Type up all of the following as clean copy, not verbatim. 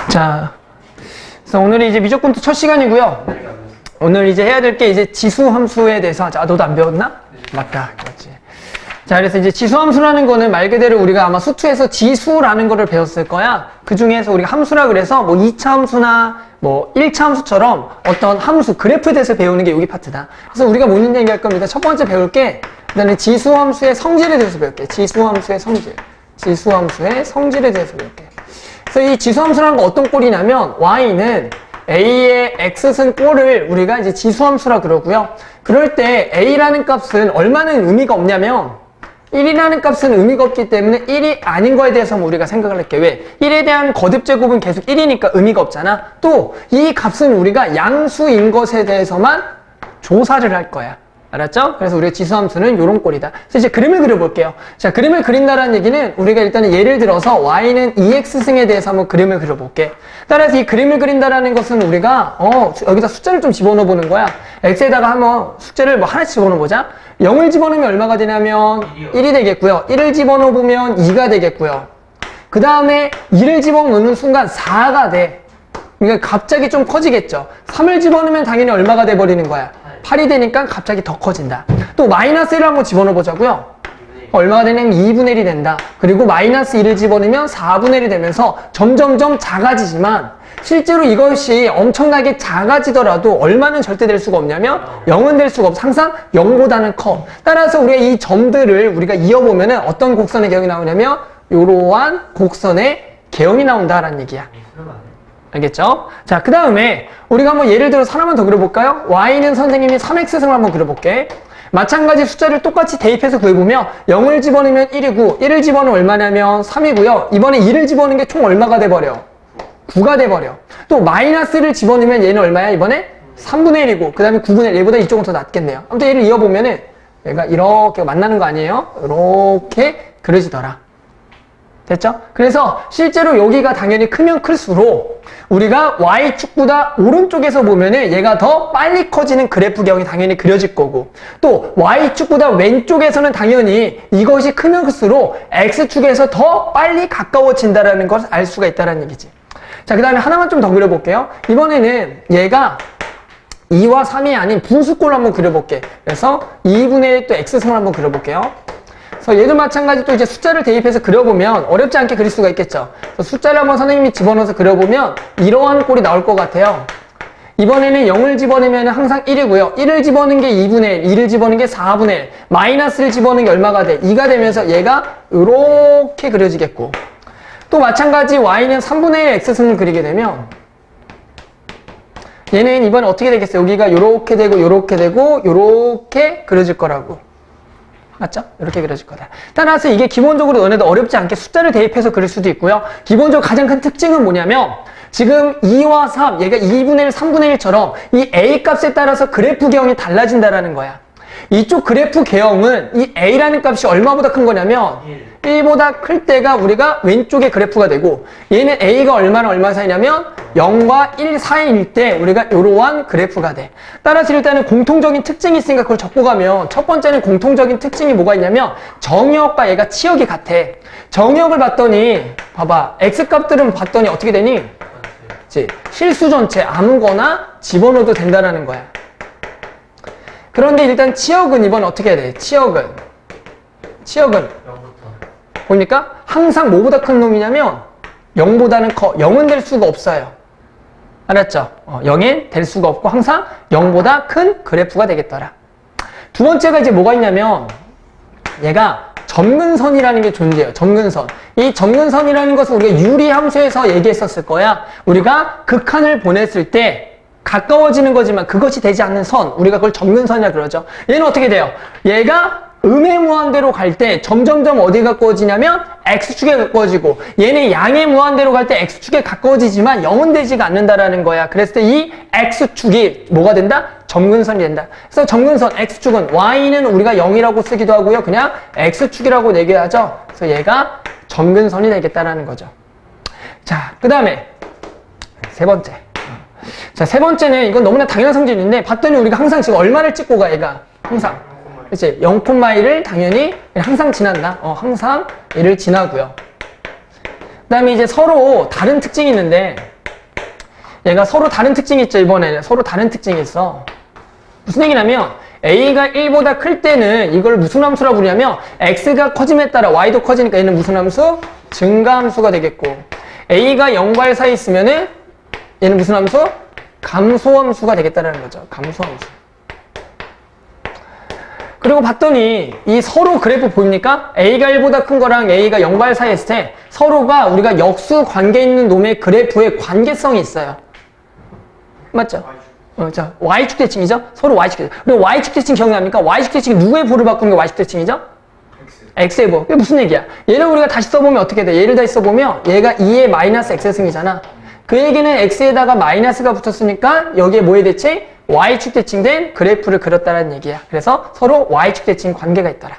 자, 그래서 오늘이 이제 미적분투 첫 시간이고요. 오늘 이제 해야 될 게 이제 지수함수에 대해서 하자. 아, 너도 안 배웠나? 맞다. 그렇지. 자, 그래서 이제 지수함수라는 거는 말 그대로 우리가 아마 수투에서 지수라는 거를 배웠을 거야. 그 중에서 우리가 함수라 그래서 뭐 2차 함수나 뭐 1차 함수처럼 어떤 함수, 그래프에 대해서 배우는 게 여기 파트다. 그래서 우리가 뭔 얘기할 겁니다. 첫 번째 배울 게 일단은 지수함수의 성질에 대해서 배울게. 지수함수의 성질. 지수함수의 성질에 대해서 배울게. 그래서 이 지수함수라는 거 어떤 꼴이냐면 y는 a의 x승 꼴을 우리가 이제 지수함수라 그러고요. 그럴 때 a라는 값은 얼마는 의미가 없냐면 1이라는 값은 의미가 없기 때문에 1이 아닌 거에 대해서 우리가 생각을 할게. 왜? 1에 대한 거듭제곱은 계속 1이니까 의미가 없잖아. 또 이 값은 우리가 양수인 것에 대해서만 조사를 할 거야. 알았죠? 그래서 우리가 지수함수는 요런 꼴이다. 그래서 이제 그림을 그려볼게요. 자, 그림을 그린다는 얘기는 우리가 일단은 예를 들어서 y는 2x승에 대해서 한번 그림을 그려볼게. 따라서 이 그림을 그린다라는 것은 우리가 여기다 숫자를 좀 집어넣어 보는 거야. x에다가 한번 숫자를 뭐 하나씩 집어넣어 보자. 0을 집어넣으면 얼마가 되냐면 1이 되겠고요. 1을 집어넣어 보면 2가 되겠고요. 그 다음에 2를 집어넣는 순간 4가 돼. 그러니까 갑자기 좀 커지겠죠. 3을 집어넣으면 당연히 얼마가 돼버리는 거야. 8이 되니까 갑자기 더 커진다. 또 마이너스 1을 한번 집어넣어 보자고요. 얼마가 되냐면 2분의 1이 된다. 그리고 마이너스 1을 집어넣으면 4분의 1이 되면서 점점점 작아지지만 실제로 이것이 엄청나게 작아지더라도 얼마는 절대 될 수가 없냐면 0은 될 수가 없어. 항상 0보다는 커. 따라서 우리가 이 점들을 우리가 이어보면 어떤 곡선의 개형이 나오냐면 이러한 곡선의 개형이 나온다라는 얘기야. 알겠죠? 자, 그 다음에 우리가 한번 예를 들어서 하나만 더 그려볼까요? y는 선생님이 3x승을 한번 그려볼게. 마찬가지 숫자를 똑같이 대입해서 구해보면 0을 집어넣으면 1이고 1을 집어넣으면 얼마냐면 3이고요. 이번에 2를 집어넣는 게 총 얼마가 돼버려? 9가 돼버려. 또 마이너스를 집어넣으면 얘는 얼마야? 이번에 3분의 1이고 그 다음에 9분의 1. 얘보다 이쪽은 더 낮겠네요. 아무튼 얘를 이어보면은 얘가 이렇게 만나는 거 아니에요? 이렇게 그려지더라. 됐죠? 그래서 실제로 여기가 당연히 크면 클수록 우리가 Y축보다 오른쪽에서 보면은 얘가 더 빨리 커지는 그래프 개형이 당연히 그려질 거고 또 Y축보다 왼쪽에서는 당연히 이것이 크면 클수록 X축에서 더 빨리 가까워진다는 것을 알 수가 있다는 얘기지. 자, 그 다음에 하나만 좀 더 그려볼게요. 이번에는 얘가 2와 3이 아닌 분수꼴로 한번 그려볼게. 그래서 2분의 1 또 X승을 한번 그려볼게요. 그래서 얘도 마찬가지 또 이제 숫자를 대입해서 그려보면 어렵지 않게 그릴 수가 있겠죠. 그래서 숫자를 한번 선생님이 집어넣어서 그려보면 이러한 꼴이 나올 것 같아요. 이번에는 0을 집어넣으면 항상 1이고요. 1을 집어넣는 게 2분의 1, 2를 집어넣는 게 4분의 1, 마이너스를 집어넣는 게 얼마가 돼? 2가 되면서 얘가 이렇게 그려지겠고 또 마찬가지 y는 3분의 1 x승을 그리게 되면 얘는 이번에 어떻게 되겠어요? 여기가 요렇게 되고 요렇게 되고 요렇게 그려질 거라고. 맞죠? 이렇게 그려질 거다. 따라서 이게 기본적으로 너네도 어렵지 않게 숫자를 대입해서 그릴 수도 있고요. 기본적으로 가장 큰 특징은 뭐냐면 지금 2와 3, 얘가 2분의 1, 3분의 1처럼 이 A 값에 따라서 그래프 개형이 달라진다라는 거야. 이쪽 그래프 개형은 이 A라는 값이 얼마보다 큰 거냐면 1보다 클 때가 우리가 왼쪽에 그래프가 되고 얘는 A가 얼마 사이냐면 0과 1 사이일 때 우리가 이러한 그래프가 돼. 따라서 일단은 공통적인 특징이 있으니까 그걸 적고 가면 첫 번째는 공통적인 특징이 뭐가 있냐면 정역과 얘가 치역이 같아. 정역을 봤더니 봐봐. X값들은 봤더니 어떻게 되니? 실수 전체 아무거나 집어넣어도 된다는 거야. 그런데 일단 치역은 이번에 어떻게 해야 돼? 치역은 보니까 항상 뭐보다 큰 놈이냐면 0보다는 커. 0은 될 수가 없어요. 알았죠? 0이 될 수가 없고 항상 0보다 큰 그래프가 되겠더라. 두 번째가 이제 뭐가 있냐면 얘가 점근선이라는 게 존재해요. 점근선. 이 점근선이라는 것은 우리가 유리함수에서 얘기했었을 거야. 우리가 극한을 보냈을 때 가까워지는 거지만 그것이 되지 않는 선, 우리가 그걸 점근선이라 그러죠. 얘는 어떻게 돼요? 얘가 음의 무한대로 갈 때 점점점 어디에 가까워지냐면 X축에 가까워지고 얘는 양의 무한대로 갈 때 X축에 가까워지지만 0은 되지가 않는다라는 거야. 그랬을 때 이 X축이 뭐가 된다? 점근선이 된다. 그래서 점근선 X축은 Y는 우리가 0이라고 쓰기도 하고요. 그냥 X축이라고 얘기하죠. 그래서 얘가 점근선이 되겠다라는 거죠. 자, 그 다음에 세 번째. 자, 세 번째는 이건 너무나 당연한 성질인데 봤더니 우리가 항상 지금 얼마를 찍고 가 얘가 항상 그치? 0,1을 당연히 항상 지난다. 항상 얘를 지나고요. 그 다음에 이제 서로 다른 특징이 있는데 얘가 서로 다른 특징이 있죠. 이번에는 서로 다른 특징이 있어. 무슨 얘기냐면 a가 1보다 클 때는 이걸 무슨 함수라고 부르냐면 x가 커짐에 따라 y도 커지니까 얘는 무슨 함수? 증가함수가 되겠고, a가 0과 1 사이에 있으면은 얘는 무슨 함수? 감소함수가 되겠다라는 거죠. 감소함수. 그리고 봤더니 이 서로 그래프 보입니까? a가 1보다 큰 거랑 a가 0과 1 사이에 있을 때 서로가 우리가 역수 관계 있는 놈의 그래프에 관계성이 있어요. 맞죠? 자, y축 대칭이죠? 서로 y축 대칭. 그리고 y축 대칭 기억납니까? y축 대칭이 누구의 부를 바꾸는 게 y축 대칭이죠? x의 부. 그게 무슨 얘기야? 얘를 우리가 다시 써보면 어떻게 돼? 얘를 다시 써보면 얘가 2의 마이너스 x의 승이잖아. 그 얘기는 x에다가 마이너스가 붙었으니까 여기에 뭐의 대칭? y축 대칭된 그래프를 그렸다는 얘기야. 그래서 서로 y축 대칭 관계가 있더라.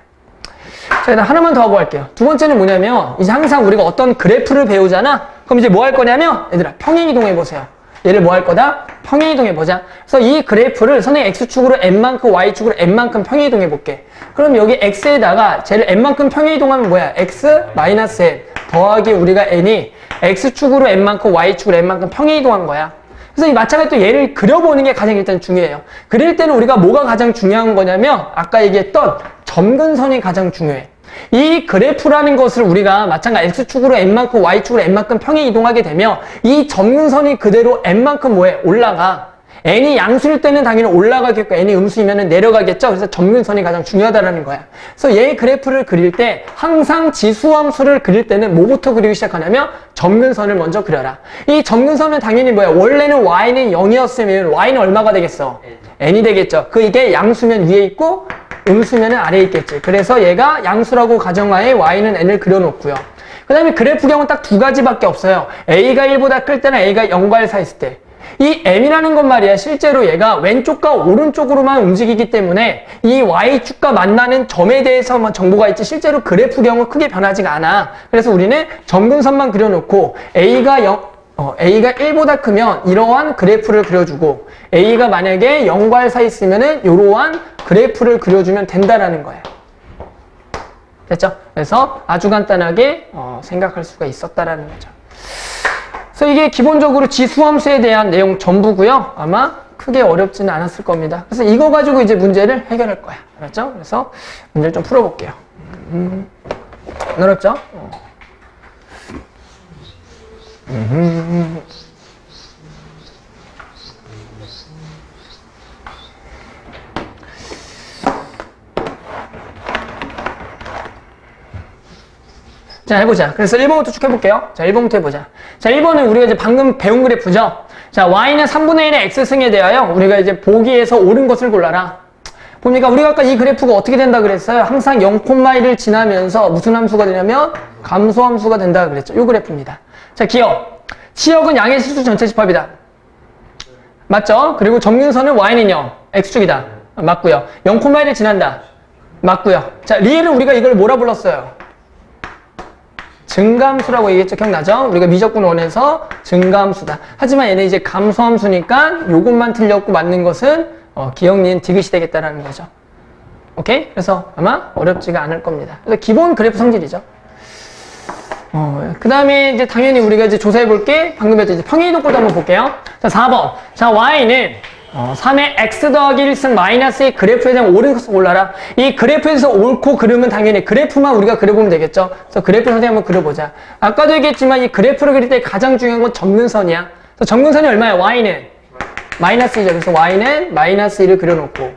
자, 일단 하나만 더 하고 갈게요. 두 번째는 뭐냐면 이제 항상 우리가 어떤 그래프를 배우잖아. 그럼 이제 뭐 할 거냐면 얘들아 평행이동해 보세요. 얘를 뭐 할 거다? 평행이동해 보자. 그래서 이 그래프를 선생님 x축으로 n만큼 y축으로 n만큼 평행이동해 볼게. 그럼 여기 x에다가 쟤를 n만큼 평행이동하면 뭐야? x 마이너스 n 더하기 우리가 n이 x축으로 n만큼 y축으로 n만큼 평행이동한 거야. 그래서 이 마찬가지로 또 얘를 그려보는 게 가장 일단 중요해요. 그릴 때는 우리가 뭐가 가장 중요한 거냐면 아까 얘기했던 점근선이 가장 중요해. 이 그래프라는 것을 우리가 마찬가지 x축으로 n만큼 y축으로 n만큼 평행 이동하게 되면 이 점근선이 그대로 n만큼 뭐해? 올라가. n이 양수일 때는 당연히 올라가겠고 n이 음수이면 내려가겠죠. 그래서 점근선이 가장 중요하다는 거야. 그래서 얘 그래프를 그릴 때 항상 지수함수를 그릴 때는 뭐부터 그리기 시작하냐면 점근선을 먼저 그려라. 이 점근선은 당연히 뭐야? 원래는 y는 0이었으면 y는 얼마가 되겠어? n이 되겠죠. 그 이게 양수면 위에 있고 음수면은 아래에 있겠지. 그래서 얘가 양수라고 가정하에 y는 n을 그려놓고요. 그 다음에 그래프 경우는 딱 두 가지밖에 없어요. a가 1보다 클 때나 a가 0과 1 사이 있을 때. 이 m이라는 건 말이야. 실제로 얘가 왼쪽과 오른쪽으로만 움직이기 때문에 이 y축과 만나는 점에 대해서만 정보가 있지 실제로 그래프 경우 크게 변하지가 않아. 그래서 우리는 점근선만 그려놓고 a가 1보다 크면 이러한 그래프를 그려주고 a가 만약에 0과 1 사이 있으면은 이러한 그래프를 그려주면 된다라는 거예요. 됐죠? 그래서 아주 간단하게 생각할 수가 있었다라는 거죠. 그래서 이게 기본적으로 지수함수에 대한 내용 전부고요. 아마 크게 어렵지는 않았을 겁니다. 그래서 이거 가지고 이제 문제를 해결할 거야. 알았죠? 그래서 문제를 좀 풀어볼게요. 어렵죠? 자, 해보자. 그래서 1번부터 쭉 해볼게요. 자, 1번부터 해보자. 자, 1번은 우리가 이제 방금 배운 그래프죠? 자, y는 3분의 1의 x승에 대하여 우리가 이제 보기에서 옳은 것을 골라라. 봅니까? 우리가 아까 이 그래프가 어떻게 된다 그랬어요? 항상 0,1을 지나면서 무슨 함수가 되냐면 감소함수가 된다 그랬죠. 이 그래프입니다. 자, 기억. 치역은 양의 실수 전체 집합이다. 맞죠? 그리고 점근선은 y는 0, x축이다. 맞고요. 0,1을 지난다. 맞고요. 자, 리을은 우리가 이걸 뭐라 불렀어요? 증가함수라고 얘기했죠. 기억나죠? 우리가 미적분 원에서 증가함수다. 하지만 얘는 이제 감소함수니까 요것만 틀렸고 맞는 것은 기억, 니은, 디귿이 되겠다라는 거죠. 오케이? 그래서 아마 어렵지가 않을 겁니다. 그래서 기본 그래프 성질이죠. 그 다음에 이제 당연히 우리가 이제 조사해 볼 게 방금 했던 이제 평행이동꼴도 한번 볼게요. 자, 4번. 자, y는 3의 x 더하기 1승 마이너스의 그래프에 대한 옳은 것을 골라라. 이 그래프에서 옳고 그르면 당연히 그래프만 우리가 그려보면 되겠죠. 그래서 그래프 선생님 한번 그려보자. 아까도 얘기했지만 이 그래프를 그릴 때 가장 중요한 건 점근선이야. 그래서 점근선이 얼마야? y는 마이너스 2죠. 그래서 y는 마이너스 1을 그려놓고.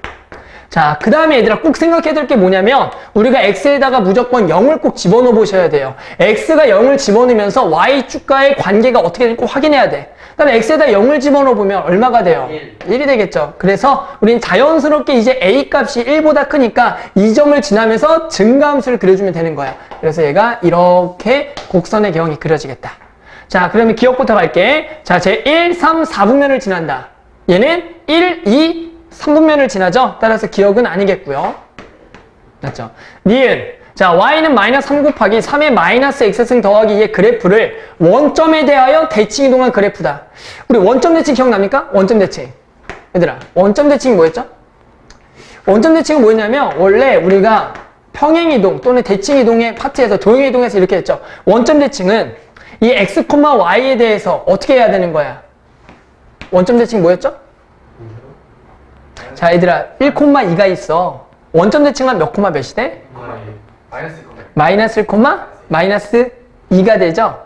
자, 그 다음에 얘들아 꼭 생각해야 될 게 뭐냐면 우리가 x에다가 무조건 0을 꼭 집어넣어 보셔야 돼요. x가 0을 집어넣으면서 y축과의 관계가 어떻게 되는지 꼭 확인해야 돼. 그 다음에 x에다 0을 집어넣어 보면 얼마가 돼요? 1이 되겠죠. 그래서 우린 자연스럽게 이제 a 값이 1보다 크니까 이 점을 지나면서 증가함수를 그려주면 되는 거야. 그래서 얘가 이렇게 곡선의 경이 그려지겠다. 자, 그러면 기억부터 갈게. 자, 제 1, 3, 4분면을 지난다. 얘는 1, 2, 3분면을 지나죠? 따라서 기억은 아니겠고요. 맞죠? 니은. 자, y는 마이너스 3 곱하기 3의 마이너스 x승 더하기 2의 그래프를 원점에 대하여 대칭 이동한 그래프다. 우리 원점 대칭 기억납니까? 원점 대칭. 얘들아, 원점 대칭이 뭐였죠? 원점 대칭은 뭐였냐면 원래 우리가 평행 이동 또는 대칭 이동의 파트에서 도형 이동에서 이렇게 했죠. 원점 대칭은 이 x, y에 대해서 어떻게 해야 되는 거야? 원점 대칭 뭐였죠? 자, 얘들아, 1,2가 있어. 원점 대칭은 몇 콤마 몇이 돼? 마이너스 1, 마이너스 2가 되죠?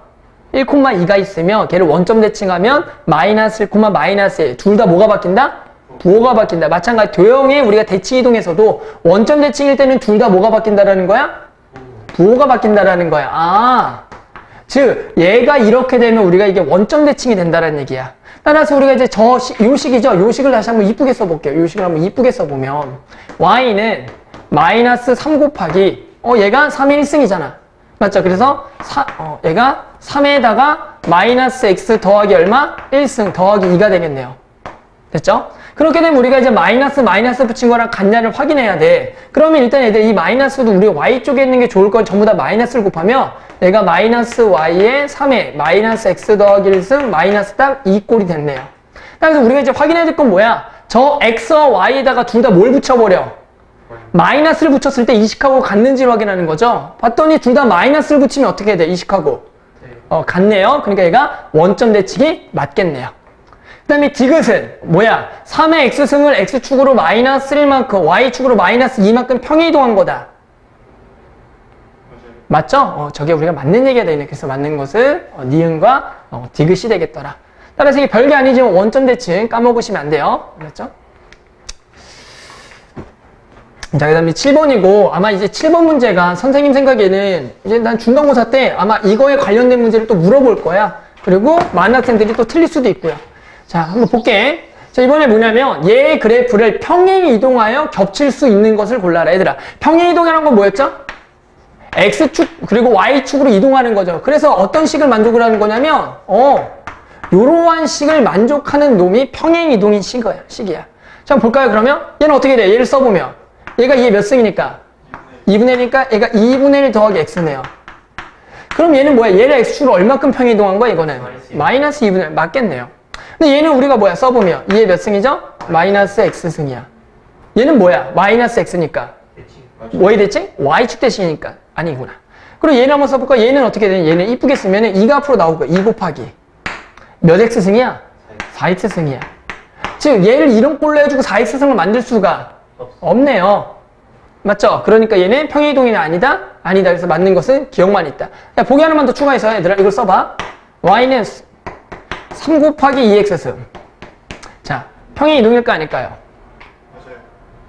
1,2가 있으면 걔를 원점 대칭하면 마이너스 1, 마이너스 1. 둘 다 뭐가 바뀐다? 부호가 바뀐다. 마찬가지 도형의 우리가 대칭 이동에서도 원점 대칭일 때는 둘 다 뭐가 바뀐다라는 거야? 부호가 바뀐다라는 거야. 아, 즉 얘가 이렇게 되면 우리가 이게 원점 대칭이 된다라는 얘기야. 따라서 우리가 이제 요 식이죠. 요 식을 다시 한번 이쁘게 써볼게요. 요 식을 한번 이쁘게 써보면 y는 마이너스 3 곱하기 얘가 3의 1승이잖아. 맞죠? 그래서 얘가 3에다가 마이너스 x 더하기 얼마? 1승 더하기 2가 되겠네요. 됐죠? 그렇게 되면 우리가 이제 마이너스 붙인 거랑 같냐를 확인해야 돼. 그러면 일단 얘들 이 마이너스도 우리 y 쪽에 있는 게 좋을 건 전부 다 마이너스를 곱하면 얘가 마이너스 y에 3에 마이너스 x 더하기 1승 마이너스 딱 2꼴이 됐네요. 그래서 우리가 이제 확인해야 될 건 뭐야? 저 x와 y에다가 둘 다 뭘 붙여버려? 마이너스를 붙였을 때 이식하고 같는지를 확인하는 거죠. 봤더니 둘 다 마이너스를 붙이면 어떻게 돼? 이식하고. 같네요. 그러니까 얘가 원점 대칭이 맞겠네요. 그 다음에 디귿은 뭐야? 3의 x승을 x축으로 마이너스 1만큼 y축으로 마이너스 2만큼 평행이동한 거다. 맞죠? 저게 우리가 맞는 얘기가 되네. 그래서 맞는 것은 니은과 디귿이 되겠더라. 따라서 이게 별게 아니지만 원점 대칭 까먹으시면 안 돼요. 그렇죠? 자, 그 다음에 7번이고 아마 이제 7번 문제가 선생님 생각에는 이제 난 중간고사 때 아마 이거에 관련된 문제를 또 물어볼 거야. 그리고 많은 학생들이 또 틀릴 수도 있고요. 자, 한번 볼게. 자, 이번에 뭐냐면 얘의 그래프를 평행 이동하여 겹칠 수 있는 것을 골라라. 얘들아, 평행 이동이라는 건 뭐였죠? X축 그리고 Y축으로 이동하는 거죠. 그래서 어떤 식을 만족을 하는 거냐면 요러한 식을 만족하는 놈이 평행 이동인 식이야. 자, 한번 볼까요? 그러면 얘는 어떻게 돼? 얘를 써보면 얘가 얘 몇 승이니까? 2분의 1이니까 얘가 2분의 1 더하기 X네요. 그럼 얘는 뭐야? 얘를 X축으로 얼마큼 평행 이동한 거야? 이거는 마이너스 2분의 1 맞겠네요. 근데 얘는 우리가 뭐야? 써보면 얘 몇 승이죠? 마이너스 X승이야. 얘는 뭐야? 마이너스 X니까 뭐의 대칭? Y축 대칭이니까 아니구나. 그리고 얘는 한번 써볼까? 얘는 어떻게 되냐? 얘는 이쁘게 쓰면 2가 앞으로 나올 거야. 2 곱하기 몇 X승이야? 4X승이야. 즉 얘를 이런 꼴로 해주고 4X승을 만들 수가 없네요. 맞죠? 그러니까 얘는 평행이동이나 아니다? 아니다. 그래서 맞는 것은 기억만 있다. 야, 보기 하나만 더 추가해서 얘들아 이걸 써봐. Y는 3 곱하기 2X승. 자, 평행이동일까 아닐까요?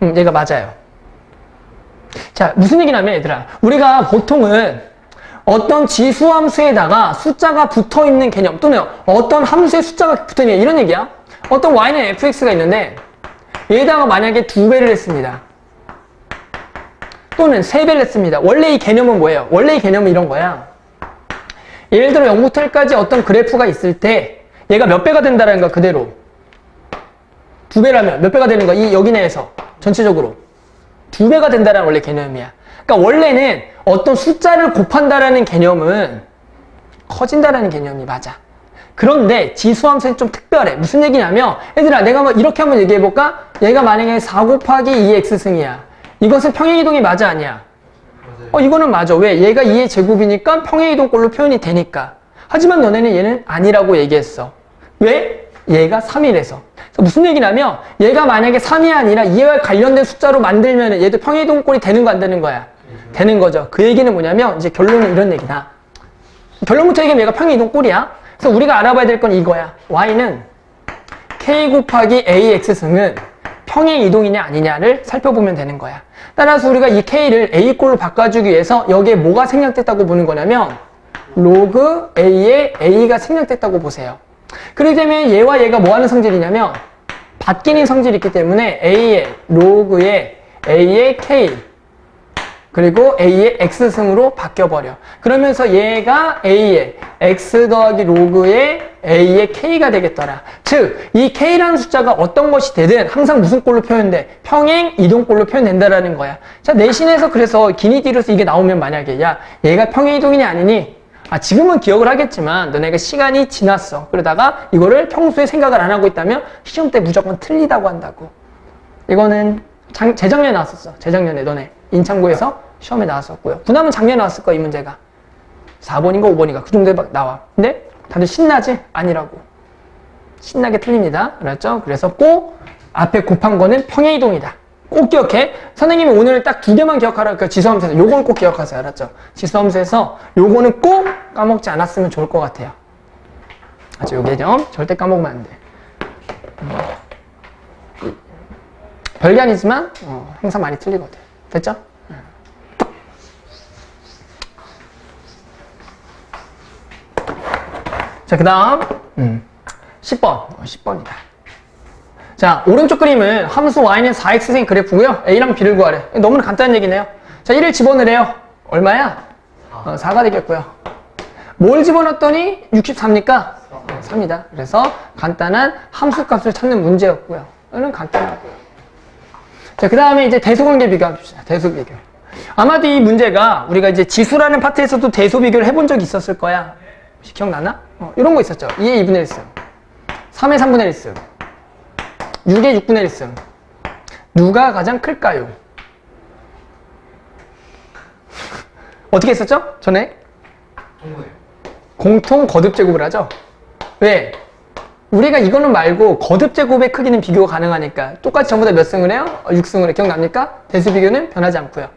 맞아요. 얘가 맞아요. 자, 무슨 얘기냐면 얘들아, 우리가 보통은 어떤 지수함수에다가 숫자가 붙어있는 개념 또는 어떤 함수에 숫자가 붙어있는 이런 얘기야. 어떤 y는 fx가 있는데 얘에다가 만약에 2배를 했습니다. 또는 3배를 했습니다. 원래 이 개념은 뭐예요? 원래 이 개념은 이런 거야. 예를 들어 0부터 1까지 어떤 그래프가 있을 때 얘가 몇 배가 된다는 거 그대로 2배라면 몇 배가 되는 거야? 이 여기 내에서 전체적으로 2배가 된다는 원래 개념이야. 그러니까 원래는 어떤 숫자를 곱한다라는 개념은 커진다라는 개념이 맞아. 그런데 지수함수는 좀 특별해. 무슨 얘기냐면 얘들아 내가 뭐 이렇게 한번 얘기해볼까? 얘가 만약에 4 곱하기 2x승이야. 이것은 평행이동이 맞아 아니야? 이거는 맞아. 왜? 얘가 2의 제곱이니까 평행이동꼴로 표현이 되니까. 하지만 너네는 얘는 아니라고 얘기했어. 왜? 얘가 3이래서. 무슨 얘기냐면 얘가 만약에 3이 아니라 2와 관련된 숫자로 만들면 얘도 평행이동꼴이 되는 거 안 되는 거야? 되는 거죠. 그 얘기는 뭐냐면 이제 결론은 이런 얘기다. 결론부터 얘기하면 얘가 평행이동꼴이야. 그래서 우리가 알아봐야 될 건 이거야. y는 k 곱하기 ax승은 평행이동이냐 아니냐를 살펴보면 되는 거야. 따라서 우리가 이 k를 a꼴로 바꿔주기 위해서 여기에 뭐가 생략됐다고 보는 거냐면 로그 a에 a가 생략됐다고 보세요. 그렇게 되면 얘와 얘가 뭐 하는 성질이냐면 바뀌는 성질이 있기 때문에 a의 로그에 a의 k 그리고 a의 x승으로 바뀌어버려. 그러면서 얘가 a의 x 더하기 로그의 a의 k가 되겠더라. 즉, 이 k라는 숫자가 어떤 것이 되든 항상 무슨 꼴로 표현돼? 평행 이동꼴로 표현된다라는 거야. 자, 내신에서 그래서 기니디로서 이게 나오면 만약에 야, 얘가 평행 이동이냐 아니니? 지금은 기억을 하겠지만 너네가 시간이 지났어. 그러다가 이거를 평소에 생각을 안 하고 있다면 시험 때 무조건 틀리다고 한다고. 이거는 재작년에 나왔었어. 재작년에 너네 인창고에서 시험에 나왔었고요. 부남은 작년에 나왔을 거야, 이 문제가. 4번인가 5번인가 그 정도에 막 나와. 근데 다들 신나지? 아니라고. 신나게 틀립니다. 알았죠? 그래서 꼭 앞에 곱한 거는 평행이동이다. 꼭 기억해. 선생님이 오늘 딱 2개만 기억하라. 그 지수함수에서 요건 꼭 기억하세요. 알았죠? 지수함수에서 요거는 꼭 까먹지 않았으면 좋을 것 같아요. 아주 요 개념 절대 까먹으면 안 돼. 별게 아니지만 항상 많이 틀리거든. 됐죠? 자, 그 다음 10번 10번이다. 자, 오른쪽 그림은 함수 y는 4x생 그래프고요. a랑 b를 구하래. 너무나 간단한 얘기네요. 자, 1을 집어넣으래요. 얼마야? 4가 되겠고요. 뭘 집어넣었더니 64입니까? 3이다. 그래서 간단한 함수값을 찾는 문제였고요. 이는 간단하고요. 자, 그 다음에 이제 대소관계 비교합시다. 대소 비교. 아마도 이 문제가 우리가 이제 지수라는 파트에서도 대소 비교를 해본 적이 있었을 거야. 혹시 기억나나? 이런 거 있었죠. 2의 2분의 1승, 3의 3분의 1승, 6의 6분의 1승. 누가 가장 클까요? 어떻게 했었죠? 전에? 공통 거듭 제곱을 하죠. 왜? 우리가 이거는 말고 거듭 제곱의 크기는 비교가 가능하니까 똑같이 전부 다 몇 승을 해요? 6승을 해. 기억납니까? 대수 비교는 변하지 않고요.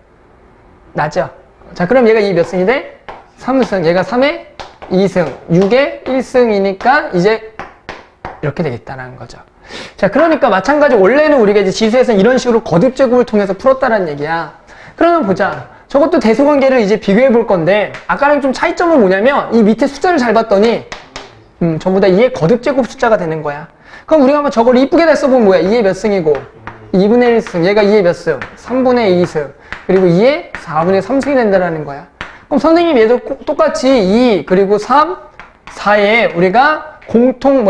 나죠? 자, 그럼 얘가 이 몇 승이 돼? 3승. 얘가 3의 2승. 6의 1승이니까 이제 이렇게 되겠다는 거죠. 자, 그러니까 마찬가지로 원래는 우리가 이제 지수에서는 이런 식으로 거듭 제곱을 통해서 풀었다는 얘기야. 그러면 보자. 저것도 대소관계를 이제 비교해 볼 건데 아까랑 좀 차이점은 뭐냐면 이 밑에 숫자를 잘 봤더니 전부 다 2의 거듭 제곱 숫자가 되는 거야. 그럼 우리가 한번 저걸 이쁘게 다 써보면 뭐야? 2의 몇 승이고 2분의 1승, 얘가 2의 몇 승? 3분의 2승, 그리고 2의 4분의 3승이 된다는 거야. 그럼 선생님 얘도 똑같이 2 그리고 3, 4에 우리가 공통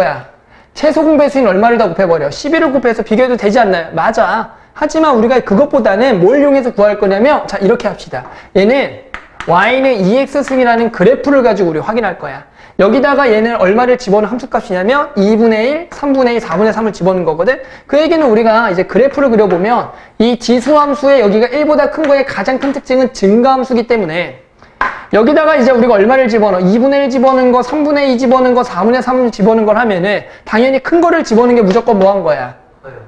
최소 공배수인 얼마를 다 곱해버려? 11을 곱해서 비교해도 되지 않나요? 맞아. 하지만 우리가 그것보다는 뭘 이용해서 구할 거냐면 자, 이렇게 합시다. 얘는 y는 2x승이라는 그래프를 가지고 우리 확인할 거야. 여기다가 얘는 얼마를 집어넣은 함수값이냐면 2분의 1, 3분의 2, 4분의 3을 집어넣은 거거든. 그 얘기는 우리가 이제 그래프를 그려보면 이 지수함수의 여기가 1보다 큰 거의 가장 큰 특징은 증가함수기 때문에 여기다가 이제 우리가 얼마를 집어넣어? 2분의 1 집어넣은 거, 3분의 2 집어넣은 거, 4분의 3 집어넣은 걸 하면은 당연히 큰 거를 집어넣는 게 무조건 뭐 한 거야?